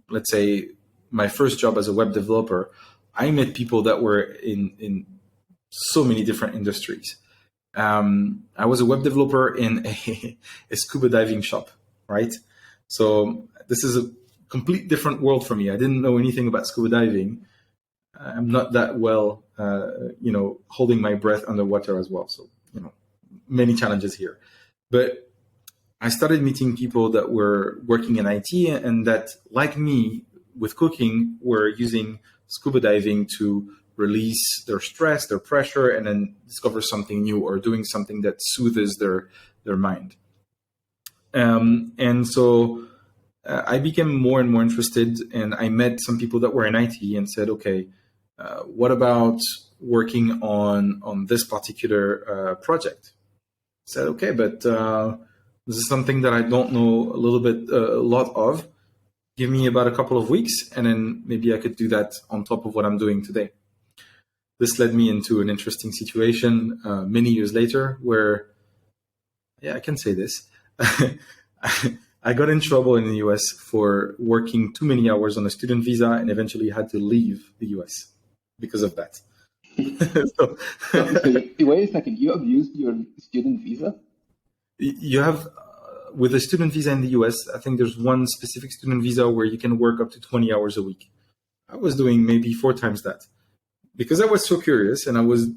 let's say my first job as a web developer, I met people that were in so many different industries. I was a web developer in a scuba diving shop, right? So this is a complete different world for me. I didn't know anything about scuba diving. I'm not that well, holding my breath underwater as well. So, many challenges here. But I started meeting people that were working in IT and that, like me, with cooking, were using scuba diving to release their stress, their pressure, and then discover something new or doing something that soothes their mind. And so I became more and more interested, and I met some people that were in IT and said, okay, what about working on this particular project? I said, okay, but this is something that I don't know a lot of. Give me about a couple of weeks, and then maybe I could do that on top of what I'm doing today. This led me into an interesting situation many years later where, yeah, I can say this. I got in trouble in the US for working too many hours on a student visa and eventually had to leave the US because of that. so, Wait a second, you abused your student visa? You have, with a student visa in the US, I think there's one specific student visa where you can work up to 20 hours a week. I was doing maybe 4 times that because I was so curious and I was,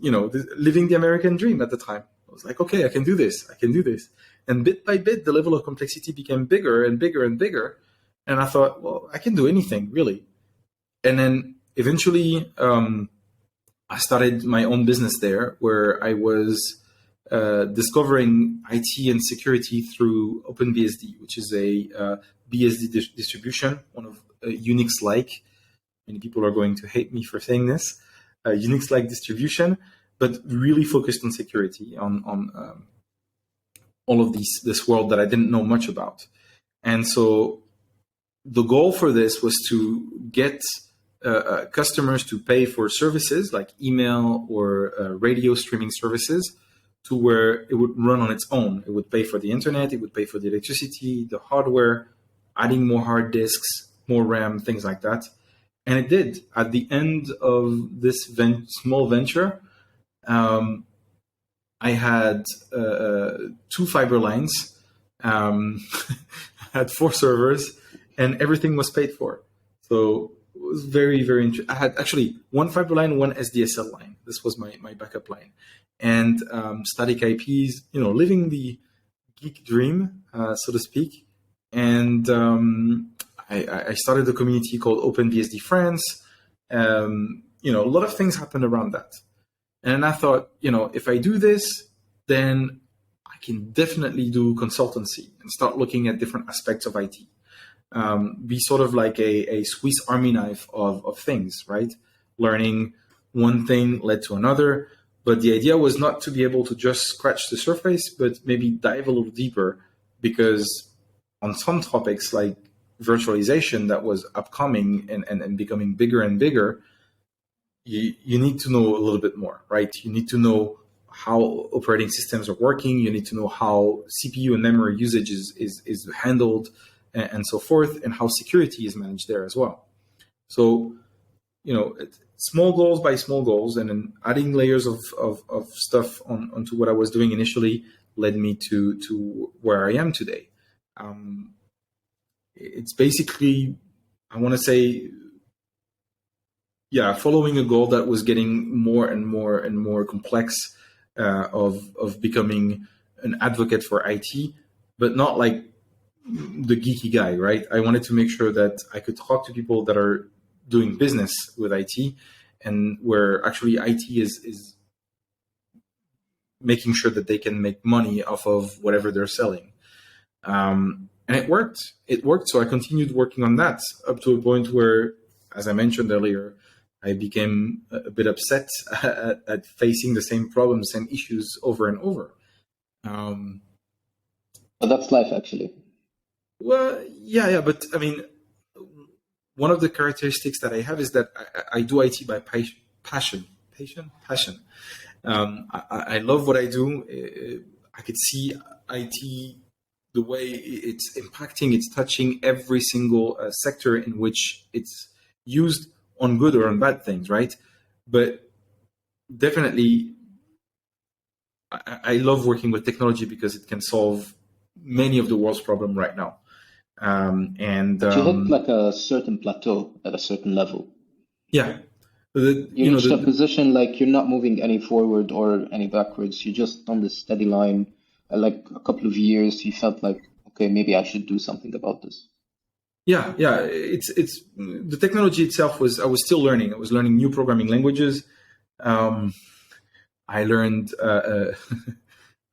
living the American dream at the time. I was like, okay, I can do this. I can do this. And bit by bit, the level of complexity became bigger and bigger and bigger. And I thought, well, I can do anything, really. And then eventually, I started my own business there where I was discovering IT and security through OpenBSD, which is a BSD distribution, one of Unix-like. Many people are going to hate me for saying this. Unix-like distribution, but really focused on security, on all of this world that I didn't know much about. And so the goal for this was to get customers to pay for services like email or radio streaming services to where it would run on its own. It would pay for the internet, it would pay for the electricity, the hardware, adding more hard disks, more RAM, things like that. And it did. At the end of this small venture, I had 2 fiber lines, had 4 servers, and everything was paid for. So it was very, very interesting. I had actually 1 fiber line, 1 SDSL line. This was my backup line. And static IPs, living the geek dream, so to speak. And I started a community called OpenBSD France. A lot of things happened around that. And I thought, if I do this, then I can definitely do consultancy and start looking at different aspects of IT. Be sort of like a Swiss Army knife of things, right? Learning one thing led to another. But the idea was not to be able to just scratch the surface, but maybe dive a little deeper, because on some topics like virtualization that was upcoming and becoming bigger and bigger, you need to know a little bit more, right? You need to know how operating systems are working. You need to know how CPU and memory usage is handled and so forth, and how security is managed there as well. So, small goals by small goals, and then adding layers of stuff onto what I was doing initially led me to where I am today. It's basically, I want to say, yeah, following a goal that was getting more and more and more complex, of becoming an advocate for IT, but not like the geeky guy, right? I wanted to make sure that I could talk to people that are doing business with IT, and where actually IT is making sure that they can make money off of whatever they're selling. And it worked. It worked. So I continued working on that up to a point where, as I mentioned earlier, I became a bit upset at facing the same problems, same issues over and over. But that's life, actually. Well, yeah, but I mean, one of the characteristics that I have is that I do IT by passion. Passion. I love what I do. I could see IT, the way it's impacting, it's touching every single sector in which it's used, on good or on bad things, right? But definitely, I love working with technology because it can solve many of the world's problems right now. But you hit like a certain plateau at a certain level. Yeah, You reached a position like you're not moving any forward or any backwards. You're just on this steady line. Like a couple of years, you felt like, okay, maybe I should do something about this. Yeah. It's the technology itself was, I was still learning. I was learning new programming languages. I learned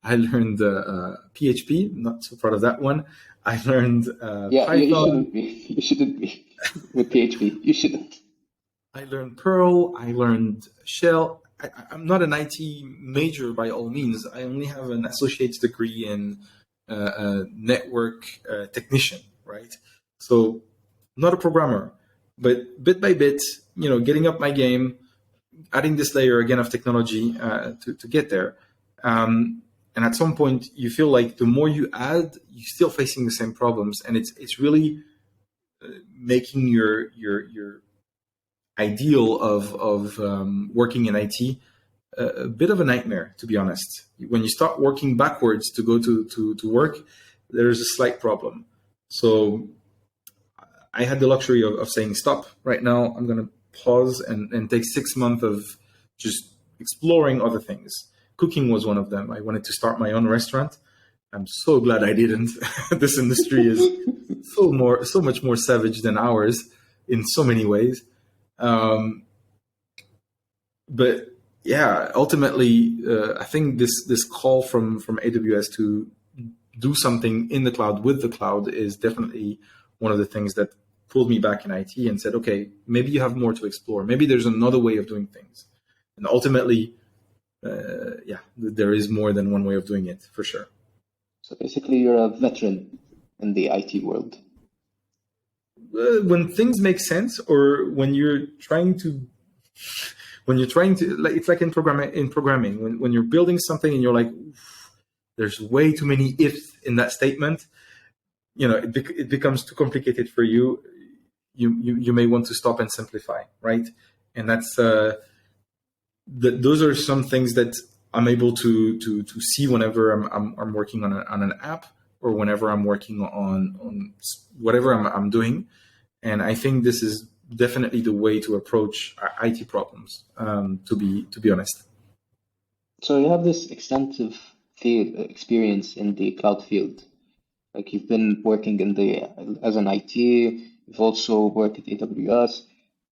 I learned PHP. Not so proud of that one. I learned Yeah, you Python. shouldn't be. You shouldn't be with PHP. You shouldn't. I learned Perl. I learned Shell. I'm not an IT major by all means. I only have an associate's degree in network technician, right? So not a programmer, but bit by bit, getting up my game, adding this layer again of technology to get there. And at some point, you feel like the more you add, you're still facing the same problems, and it's really making your ideal of working in IT a bit of a nightmare, to be honest. When you start working backwards to go to work, there's a slight problem. So I had the luxury of saying, stop, right now, I'm going to pause and take 6 months of just exploring other things. Cooking was one of them. I wanted to start my own restaurant. I'm so glad I didn't. This industry is so much more savage than ours in so many ways. But yeah, ultimately, I think this call from AWS to do something in the cloud with the cloud is definitely one of the things that pulled me back in IT and said, okay, maybe you have more to explore. Maybe there's another way of doing things. And ultimately, there is more than one way of doing it, for sure. So basically, you're a veteran in the IT world. When things make sense, or when you're trying to, like, it's like in programming, when you're building something and you're like, there's way too many ifs in that statement, it becomes too complicated for you. You may want to stop and simplify, right? And that's those are some things that I'm able to see whenever I'm working on an app, or whenever I'm working on whatever I'm doing. And I think this is definitely the way to approach IT problems, to be honest. So you have this extensive experience in the cloud field. Like you've been working as an IT, you've also worked at AWS.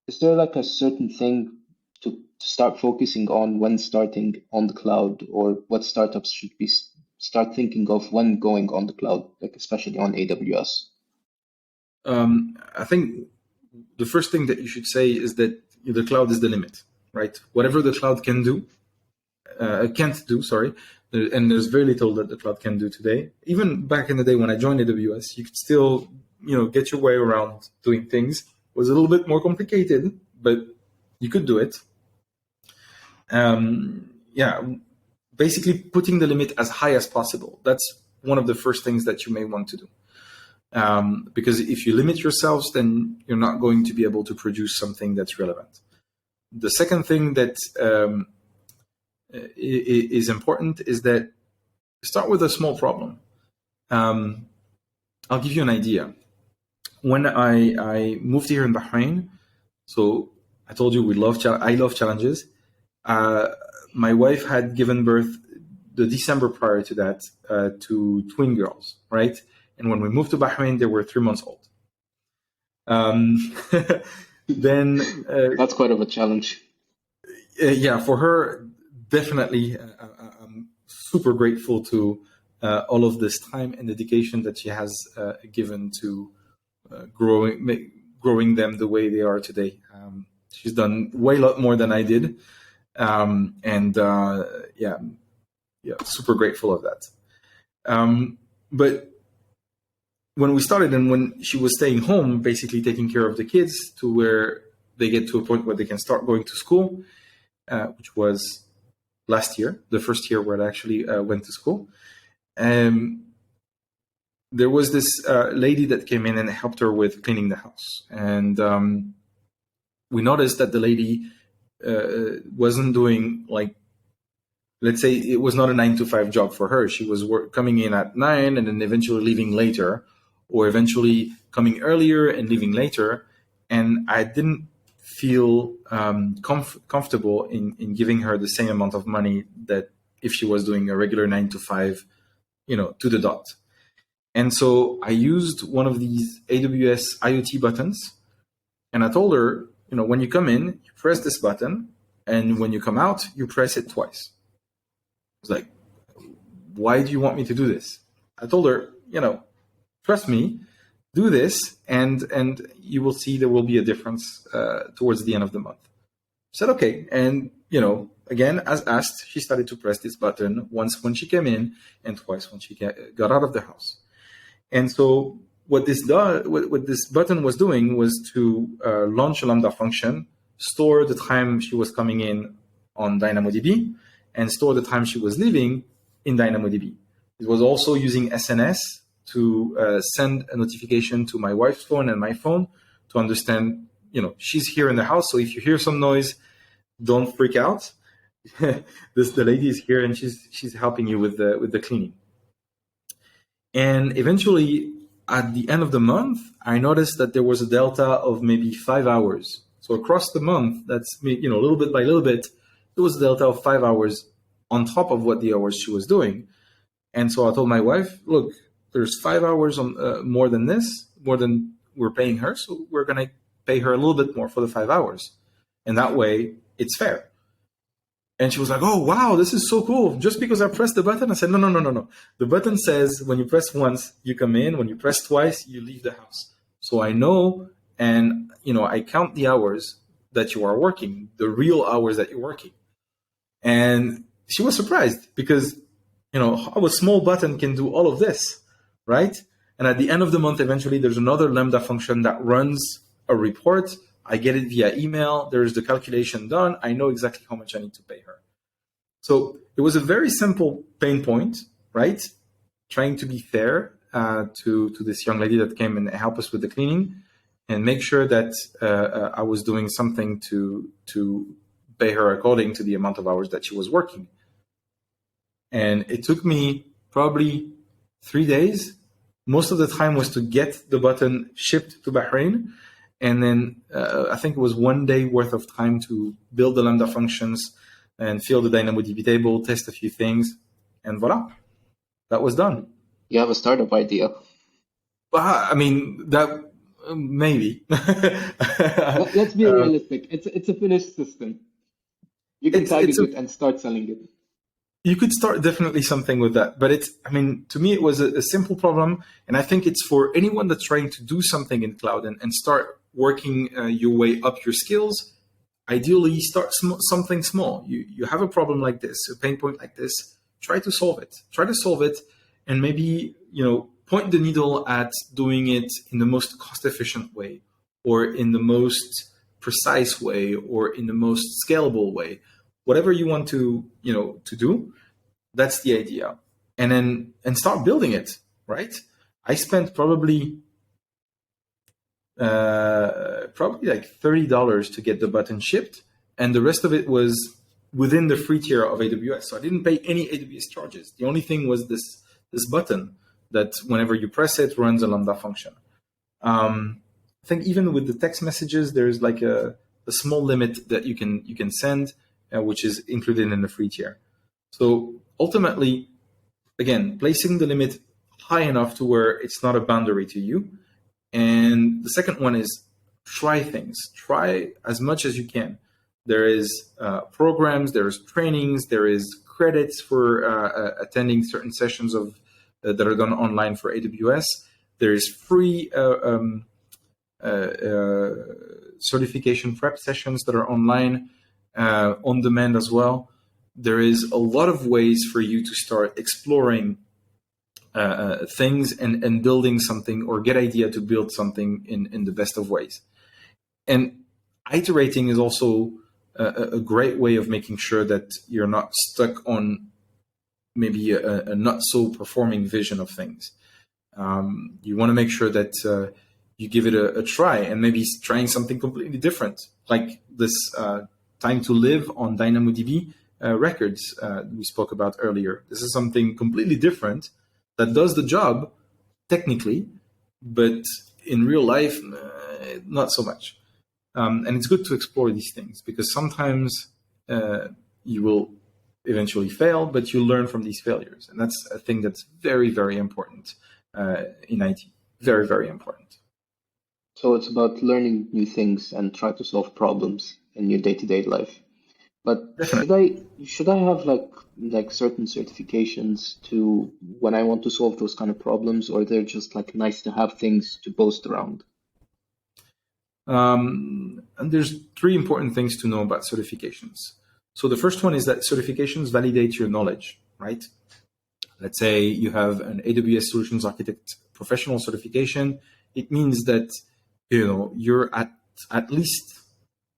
Is there like a certain thing to start focusing on when starting on the cloud, or what startups should be start thinking of when going on the cloud, like especially on AWS? I think the first thing that you should say is that the cloud is the limit, right? Whatever the cloud can't do, sorry, and there's very little that the cloud can do today. Even back in the day when I joined AWS, you could still, get your way around doing things. It was a little bit more complicated, but you could do it. Basically putting the limit as high as possible. That's one of the first things that you may want to do. Because if you limit yourselves, then you're not going to be able to produce something that's relevant. The second thing that is important is that start with a small problem. I'll give you an idea. When I moved here in Bahrain, so I told you I love challenges. My wife had given birth the December prior to that to twin girls, right? And when we moved to Bahrain, they were 3 months old. Then That's quite of a challenge. yeah, for her, definitely, I'm super grateful to all of this time and dedication that she has given to growing them the way they are today. She's done way a lot more than I did, and yeah, super grateful of that. But when we started and when she was staying home, basically taking care of the kids to where they get to a point where they can start going to school, which was last year, the first year where I actually went to school. There was this lady that came in and helped her with cleaning the house. And we noticed that the lady wasn't doing, like, let's say it was not a 9 to 5 job for her. She was coming in at 9 and then eventually leaving later, or eventually coming earlier and leaving later. And I didn't feel comfortable in giving her the same amount of money that if she was doing a regular 9 to 5, to the dot. And so I used one of these AWS IoT buttons, and I told her, when you come in, you press this button, and when you come out, you press it twice. I was like, why do you want me to do this? I told her, trust me, do this, and you will see there will be a difference towards the end of the month. I said, okay. And, again, as asked, she started to press this button once when she came in and twice when she got out of the house. And so what this button was doing was to launch a Lambda function, store the time she was coming in on DynamoDB, and store the time she was leaving in DynamoDB. It was also using SNS to send a notification to my wife's phone and my phone to understand, she's here in the house. So if you hear some noise, don't freak out. The lady is here and she's helping you with the cleaning. And eventually, at the end of the month, I noticed that there was a delta of maybe 5 hours. So across the month, that's, little bit by little bit, there was a delta of 5 hours on top of what the hours she was doing. And so I told my wife, look, there's 5 hours more than we're paying her. So we're going to pay her a little bit more for the 5 hours. And that way it's fair. And she was like, oh, wow, this is so cool. Just because I pressed the button? I said, no. The button says when you press once, you come in. When you press twice, you leave the house. So I know, and, I count the hours that you are working, the real hours that you're working. And she was surprised because, how a small button can do all of this, right? And at the end of the month, eventually, there's another Lambda function that runs a report. I get it via email. There's the calculation done. I know exactly how much I need to pay her. So it was a very simple pain point, right? Trying to be fair to this young lady that came and helped us with the cleaning and make sure that I was doing something to pay her according to the amount of hours that she was working. And it took me probably 3 days. Most of the time was to get the button shipped to Bahrain. And then I think it was 1 day worth of time to build the Lambda functions and fill the DynamoDB table, test a few things, and voila, that was done. You have a startup idea. I mean, that maybe. Let's be realistic. It's a finished system. You can target it and start selling it. You could start definitely something with that, but to me, it was a simple problem. And I think it's for anyone that's trying to do something in cloud and start working your way up your skills. Ideally, start something small. You have a problem like this, a pain point like this, try to solve it. And maybe, point the needle at doing it in the most cost efficient way, or in the most precise way, or in the most scalable way. Whatever you want to do, that's the idea. And start building it, right? I spent probably like $30 to get the button shipped, and the rest of it was within the free tier of AWS. So I didn't pay any AWS charges. The only thing was this button that whenever you press it, runs a Lambda function. I think even with the text messages, there's like a a small limit that you can send, which is included in the free tier. So ultimately, again, placing the limit high enough to where it's not a boundary to you. And the second one is try things. Try as much as you can. There is programs, there's trainings, there is credits for attending certain sessions of that are done online for AWS. There is free certification prep sessions that are online, on demand as well. There is a lot of ways for you to start exploring things and building something, or get idea to build something in the best of ways. And iterating is also a great way of making sure that you're not stuck on maybe a not so performing vision of things. You want to make sure that you give it a try, and maybe trying something completely different, like this time to live on DynamoDB records we spoke about earlier. This is something completely different that does the job technically, but in real life, not so much. And it's good to explore these things, because sometimes you will eventually fail, but you learn from these failures. And that's a thing that's very, very important in IT. Very, very important. So it's about learning new things and try to solve problems in your day-to-day life. But Definitely. should I have like certain certifications to when I want to solve those kind of problems, or they're just like nice to have things to boast around? And there's three important things to know about certifications. So the first one is that certifications validate your knowledge, right? Let's say you have an AWS Solutions Architect professional certification. It means that you're at least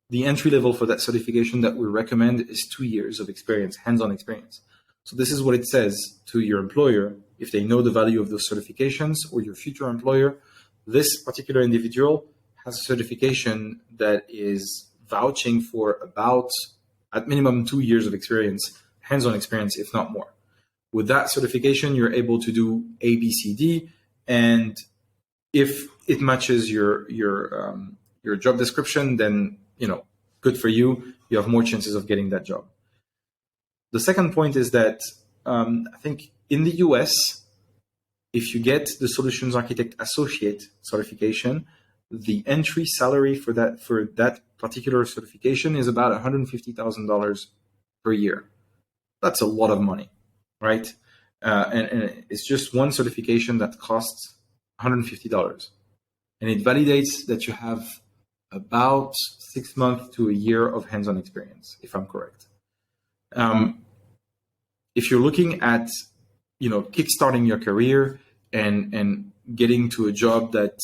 the entry level for that certification that we recommend is 2 years of experience, hands-on experience. So this is what it says to your employer. If they know the value of those certifications, or your future employer, this particular individual has a certification that is vouching for about, at minimum, 2 years of experience, hands-on experience, if not more. With that certification, you're able to do A, B, C, D, and if it matches your job description, then good for you. You have more chances of getting that job. The second point is that I think in the US, if you get the Solutions Architect Associate certification, the entry salary for that particular certification is about $150,000 per year. That's a lot of money, right? And it's just one certification that costs $150. And it validates that you have about 6 months to a year of hands-on experience, if I'm correct. If you're looking at, kickstarting your career and getting to a job that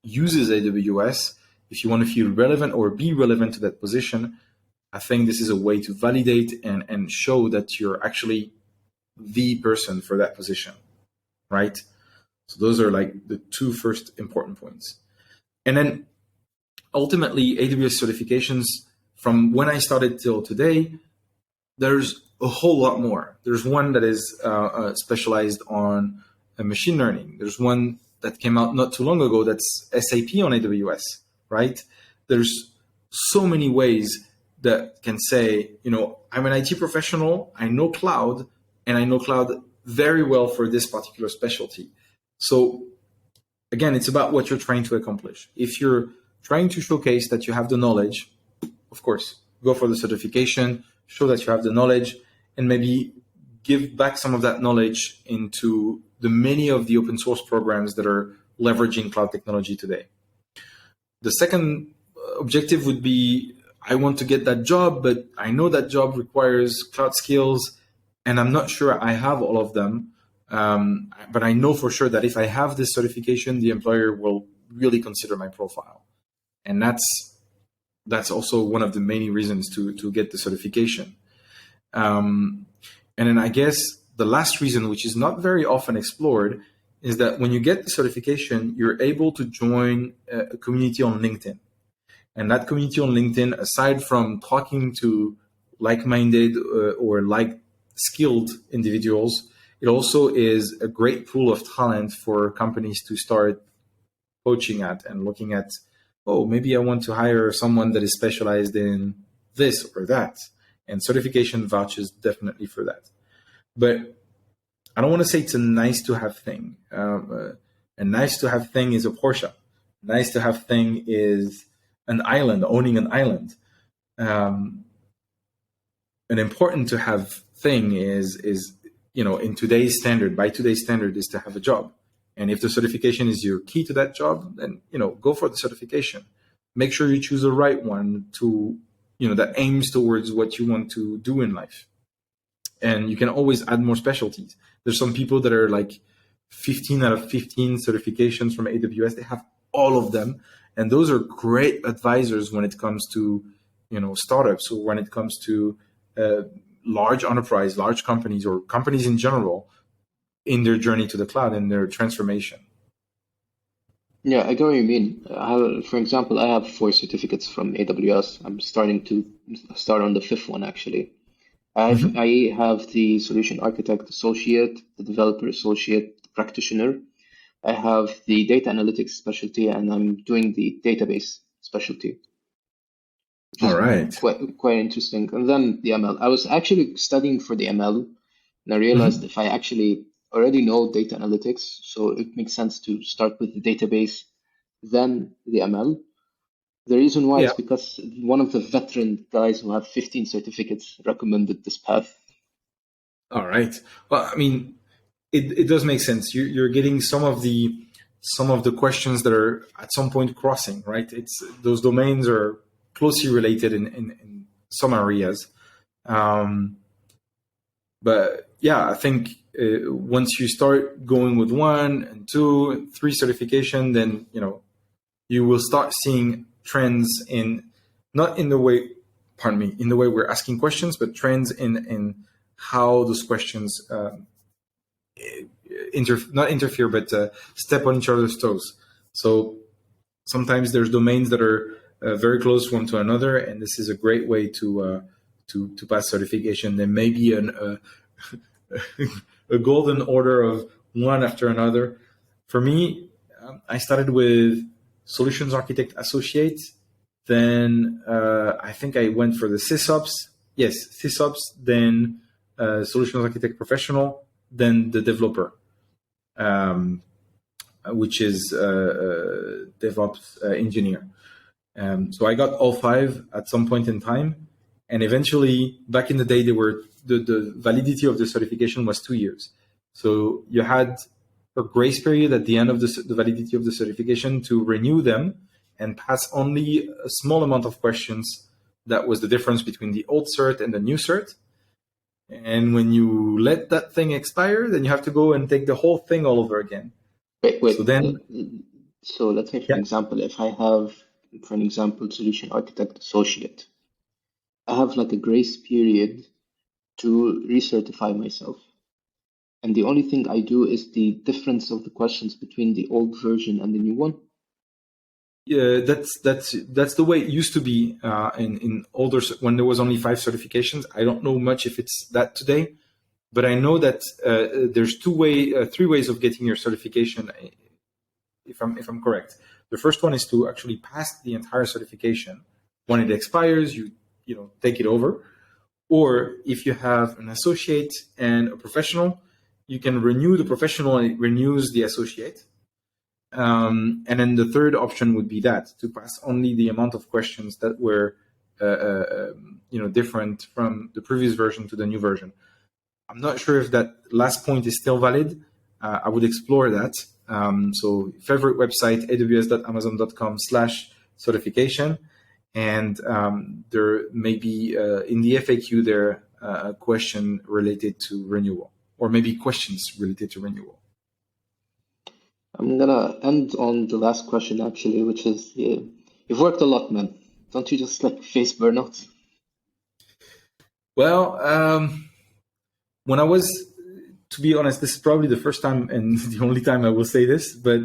uses AWS, if you want to feel relevant or be relevant to that position, I think this is a way to validate and show that you're actually the person for that position, right? So those are like the two first important points. And then ultimately, AWS certifications, from when I started till today, there's a whole lot more. There's one that is specialized on machine learning. There's one that came out not too long ago that's SAP on AWS, right? There's so many ways that can say, I'm an IT professional, I know cloud, and I know cloud very well for this particular specialty. So again, it's about what you're trying to accomplish. If you're trying to showcase that you have the knowledge, of course, go for the certification, show that you have the knowledge, and maybe give back some of that knowledge into the many of the open source programs that are leveraging cloud technology today. The second objective would be, I want to get that job, but I know that job requires cloud skills, and I'm not sure I have all of them. But I know for sure that if I have this certification, the employer will really consider my profile. And that's also one of the main reasons to get the certification. And then I guess the last reason, which is not very often explored, is that when you get the certification, you're able to join a community on LinkedIn. And that community on LinkedIn, aside from talking to like-minded or like-skilled individuals, it also is a great pool of talent for companies to start poaching at and looking at oh, maybe I want to hire someone that is specialized in this or that. And certification vouches definitely for that. But I don't want to say it's a nice to have thing. A nice to have thing is a Porsche. Nice to have thing is an island, owning an island. An important to have thing is in today's standard, by today's standard, is to have a job. And if the certification is your key to that job, then go for the certification. Make sure you choose the right one to that aims towards what you want to do in life. And you can always add more specialties. There's some people that are like 15 out of 15 certifications from AWS. They have all of them, and those are great advisors when it comes to startups, or when it comes to large enterprise, large companies, or companies in general in their journey to the cloud and their transformation. Yeah, I get what you mean. For example, I have 4 certificates from AWS. I'm starting to start on the fifth one actually. Mm-hmm. I have the solution architect associate, the developer associate, the practitioner. I have the data analytics specialty, and I'm doing the database specialty, which All is right. quite interesting. And then the ML. I was actually studying for the ML, and I realized Mm-hmm. if I actually already know data analytics, so it makes sense to start with the database, then the ML. The reason why Yeah. is because one of the veteran guys who have 15 certificates recommended this path. All right. Well, I mean, it does make sense. You're getting some of the questions that are at some point crossing, right? It's those domains are closely related in some areas. Um, but yeah, I think once you start going with 1 and 2 and 3 certification, then you will start seeing trends not in the way, pardon me, in the way we're asking questions, but trends in how those questions not interfere, but step on each other's toes. So sometimes there's domains that are very close one to another, and this is a great way to pass certification. There may be a golden order of one after another. For me, I started with solutions architect associate. Then I think I went for the sysops. Yes, sysops. Then solutions architect professional. Then the developer, which is DevOps engineer. So I got all 5 at some point in time, and eventually, back in the day, the validity of the certification was 2 years. So you had a grace period at the end of the validity of the certification to renew them and pass only a small amount of questions. That was the difference between the old cert and the new cert. And when you let that thing expire, then you have to go and take the whole thing all over again. Wait. So then, So let's say, for yeah, example, if I have, for an example, solution architect associate, I have like a grace period to recertify myself. And the only thing I do is the difference of the questions between the old version and the new one. yeah, that's the way it used to be in older, when there was only 5 certifications. I don't know much if it's that today, but I know that there's 3 ways of getting your certification. If I'm correct, the first one is to actually pass the entire certification. When it expires, you take it over. Or if you have an associate and a professional, you can renew the professional and it renews the associate. And then the third option would be to pass only the amount of questions that were different from the previous version to the new version. I'm not sure if that last point is still valid. I would explore that. So favorite website, aws.amazon.com/certification. And there may be in the FAQ there a question related to renewal, or maybe questions related to renewal. I'm gonna end on the last question actually, which is you've worked a lot, man. Don't you just like face burnout? Well, when I was, to be honest, this is probably the first time and the only time I will say this, but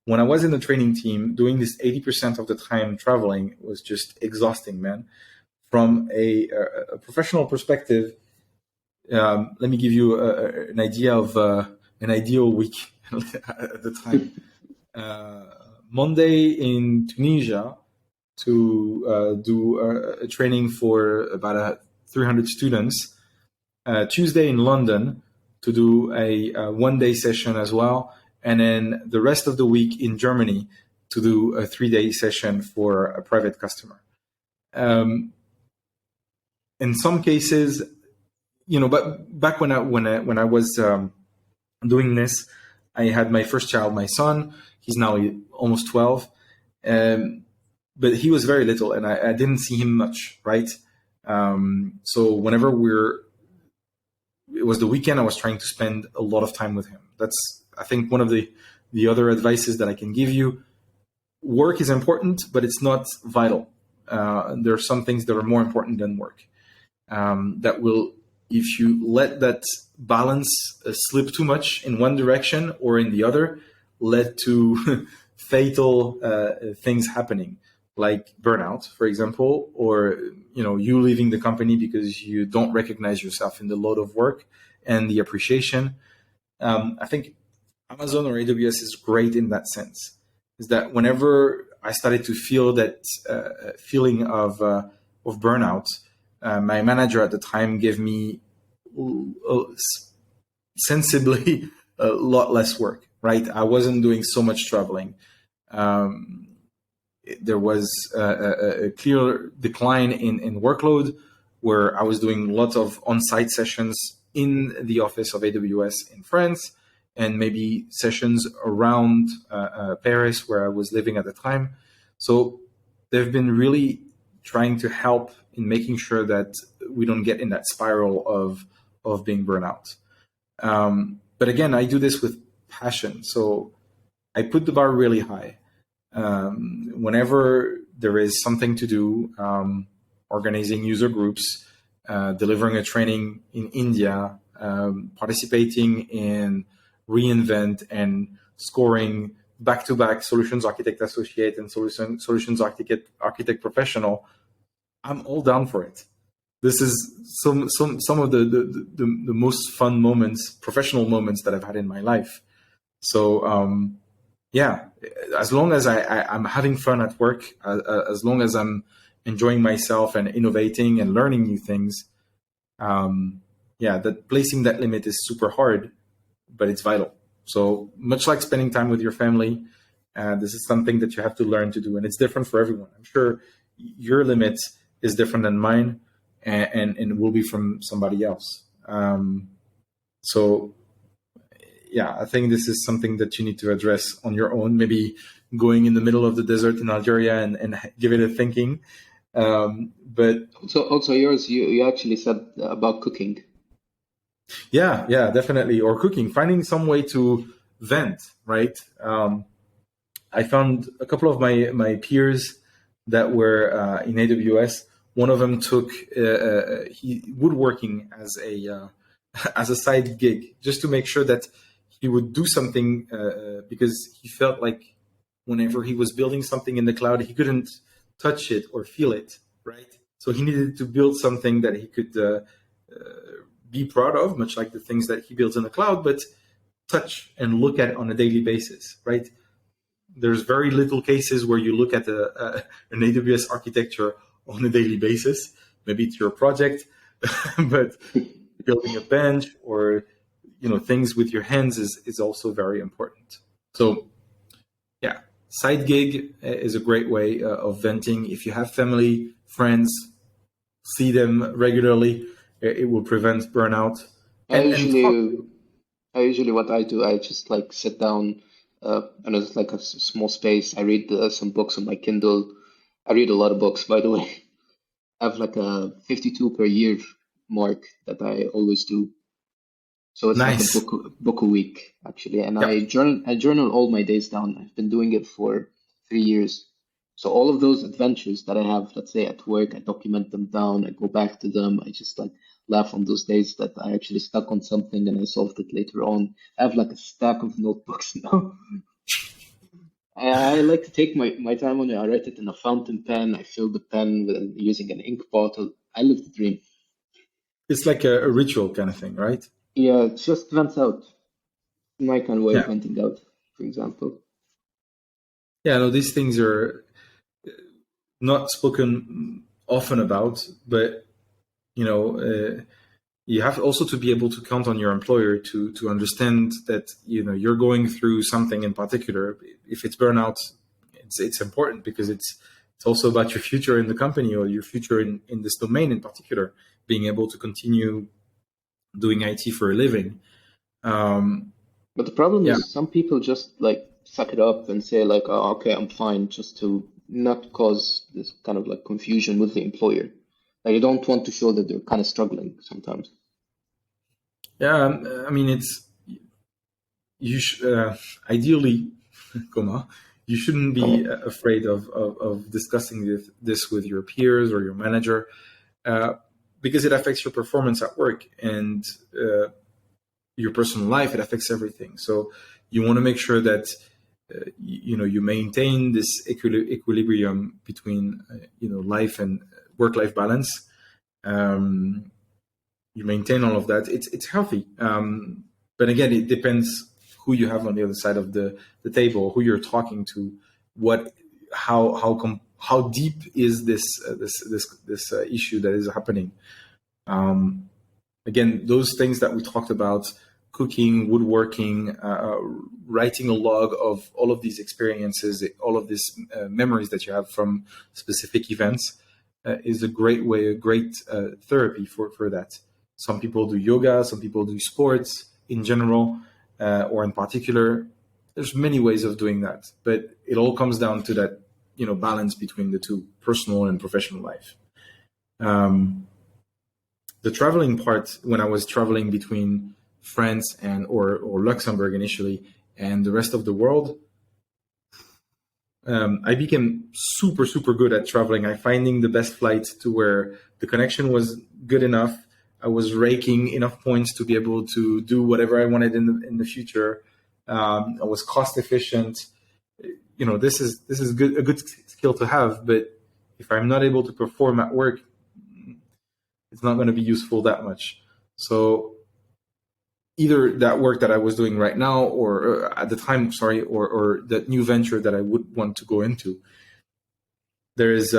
when I was in the training team, doing this 80% of the time traveling was just exhausting, man. From a professional perspective, let me give you an idea of an ideal week at the time. Monday in Tunisia to do a training for about 300 students. Tuesday in London to do a one-day session as well, and then the rest of the week in Germany to do a 3-day session for a private customer. In some cases, but back when I was doing this, I had my first child, my son. He's now almost 12, but he was very little, and I didn't see him much, right? So whenever it was the weekend, I was trying to spend a lot of time with him. That's, I think, one of the other advices that I can give you. Work is important, but it's not vital. There are some things that are more important than work. That will, if you let that balance slip too much in one direction or in the other, lead to fatal things happening, like burnout, for example, or you leaving the company because you don't recognize yourself in the load of work and the appreciation. I think Amazon or AWS is great in that sense. Is that whenever I started to feel that feeling of burnout, my manager at the time gave me sensibly a lot less work. Right, I wasn't doing so much traveling. There was a clear decline in workload, where I was doing lots of on-site sessions in the office of AWS in France, and maybe sessions around Paris, where I was living at the time. So they've been really trying to help in making sure that we don't get in that spiral of being burnout. But again, I do this with passion. So I put the bar really high. Whenever there is something to do, organizing user groups, delivering a training in India, participating in reInvent and scoring back-to-back solutions architect associate and solutions architect professional, I'm all down for it. This is some of the most fun moments, professional moments that I've had in my life. So yeah, as long as I'm having fun at work, as long as I'm enjoying myself and innovating and learning new things, that placing that limit is super hard, but it's vital. So much like spending time with your family, this is something that you have to learn to do, and it's different for everyone. I'm sure your limit is different than mine, and will be from somebody else. So yeah, I think this is something that you need to address on your own, maybe going in the middle of the desert in Algeria and give it a thinking. But also yours, you actually said about cooking. Yeah, definitely. Or cooking, finding some way to vent, right? I found a couple of my peers that were in AWS. One of them took woodworking as a side gig, just to make sure that he would do something, because he felt like whenever he was building something in the cloud, he couldn't touch it or feel it, right? So he needed to build something that he could be proud of, much like the things that he builds in the cloud, but touch and look at on a daily basis, right? There's very little cases where you look at an AWS architecture on a daily basis. Maybe it's your project, but building a bench or things with your hands is also very important. So yeah, side gig is a great way of venting. If you have family, friends, see them regularly, it will prevent burnout. I usually what I do, I just like sit down, and it's like a small space. I read some books on my Kindle. I read a lot of books, by the way. I have like a 52 per year mark that I always do. So it's like a Nice. book a week actually, and Yep. I journal all my days down. I've been doing it for 3 years. So all of those adventures that I have, let's say at work, I document them down. I go back to them. I just like laugh on those days that I actually stuck on something and I solved it later on. I have like a stack of notebooks now. I like to take my time on it. I write it in a fountain pen. I fill the pen using an ink bottle. I live the dream. It's like a ritual kind of thing, right? Yeah, it just vents out. My kind of way of Yeah. venting out, for example. Yeah, no, these things are not spoken often about, but you know, you have also to be able to count on your employer to understand that you're going through something in particular. If it's burnout, it's important because it's also about your future in the company or your future in this domain in particular. Being able to continue doing IT for a living. But the problem Yeah, is some people just like suck it up and say like, oh, okay, I'm fine, just to not cause this kind of like confusion with the employer. Like you don't want to show that they're kind of struggling sometimes. yeah. I mean, ideally, comma, you shouldn't Come be on. afraid of discussing this with your peers or your manager, uh, because it affects your performance at work and your personal life. It affects everything. So you want to make sure that you maintain this equilibrium between life and work-life balance. Um, you maintain all of that. It's healthy, but again, it depends who you have on the other side of the table, who you're talking to, what how deep is this issue that is happening. Um, Again, those things that we talked about: cooking, woodworking, writing a log of all of these experiences, all of these memories that you have from specific events, is a great therapy for that. Some people do yoga, some people do sports in general, or in particular. There's many ways of doing that, but it all comes down to that balance between the two, personal and professional life. Um, the traveling part, when I was traveling between France or Luxembourg initially and the rest of the world, I became super good at traveling. I finding the best flight to where the connection was good enough. I was raking enough points to be able to do whatever I wanted in the future. I was cost efficient. This is a good skill to have, but if I'm not able to perform at work, it's not going to be useful that much. So either that work that I was doing right now, or at the time, sorry, or that new venture that I would want to go into, there is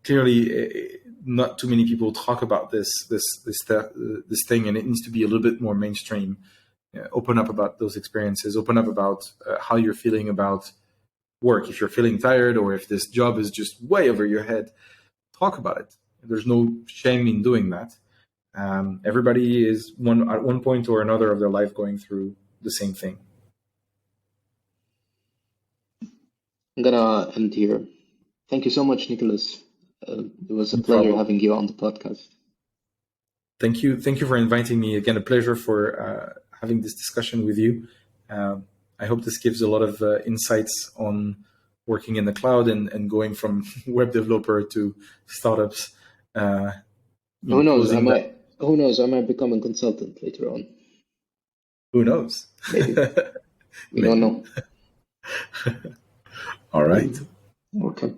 clearly not too many people talk about this thing, and it needs to be a little bit more mainstream. Open up about those experiences. Open up about how you're feeling about work. If you're feeling tired, or if this job is just way over your head, talk about it. There's no shame in doing that. Everybody is at one point or another of their life going through the same thing. I'm gonna end here. Thank you so much, Nicholas. It was a No pleasure problem. having you on the podcast. Thank you for inviting me again. A pleasure for having this discussion with you. I hope this gives a lot of insights on working in the cloud and going from web developer to startups. Who knows? Closing that. Who knows? I might become a consultant later on. Who knows? Maybe. We don't Maybe. know. All right. Okay.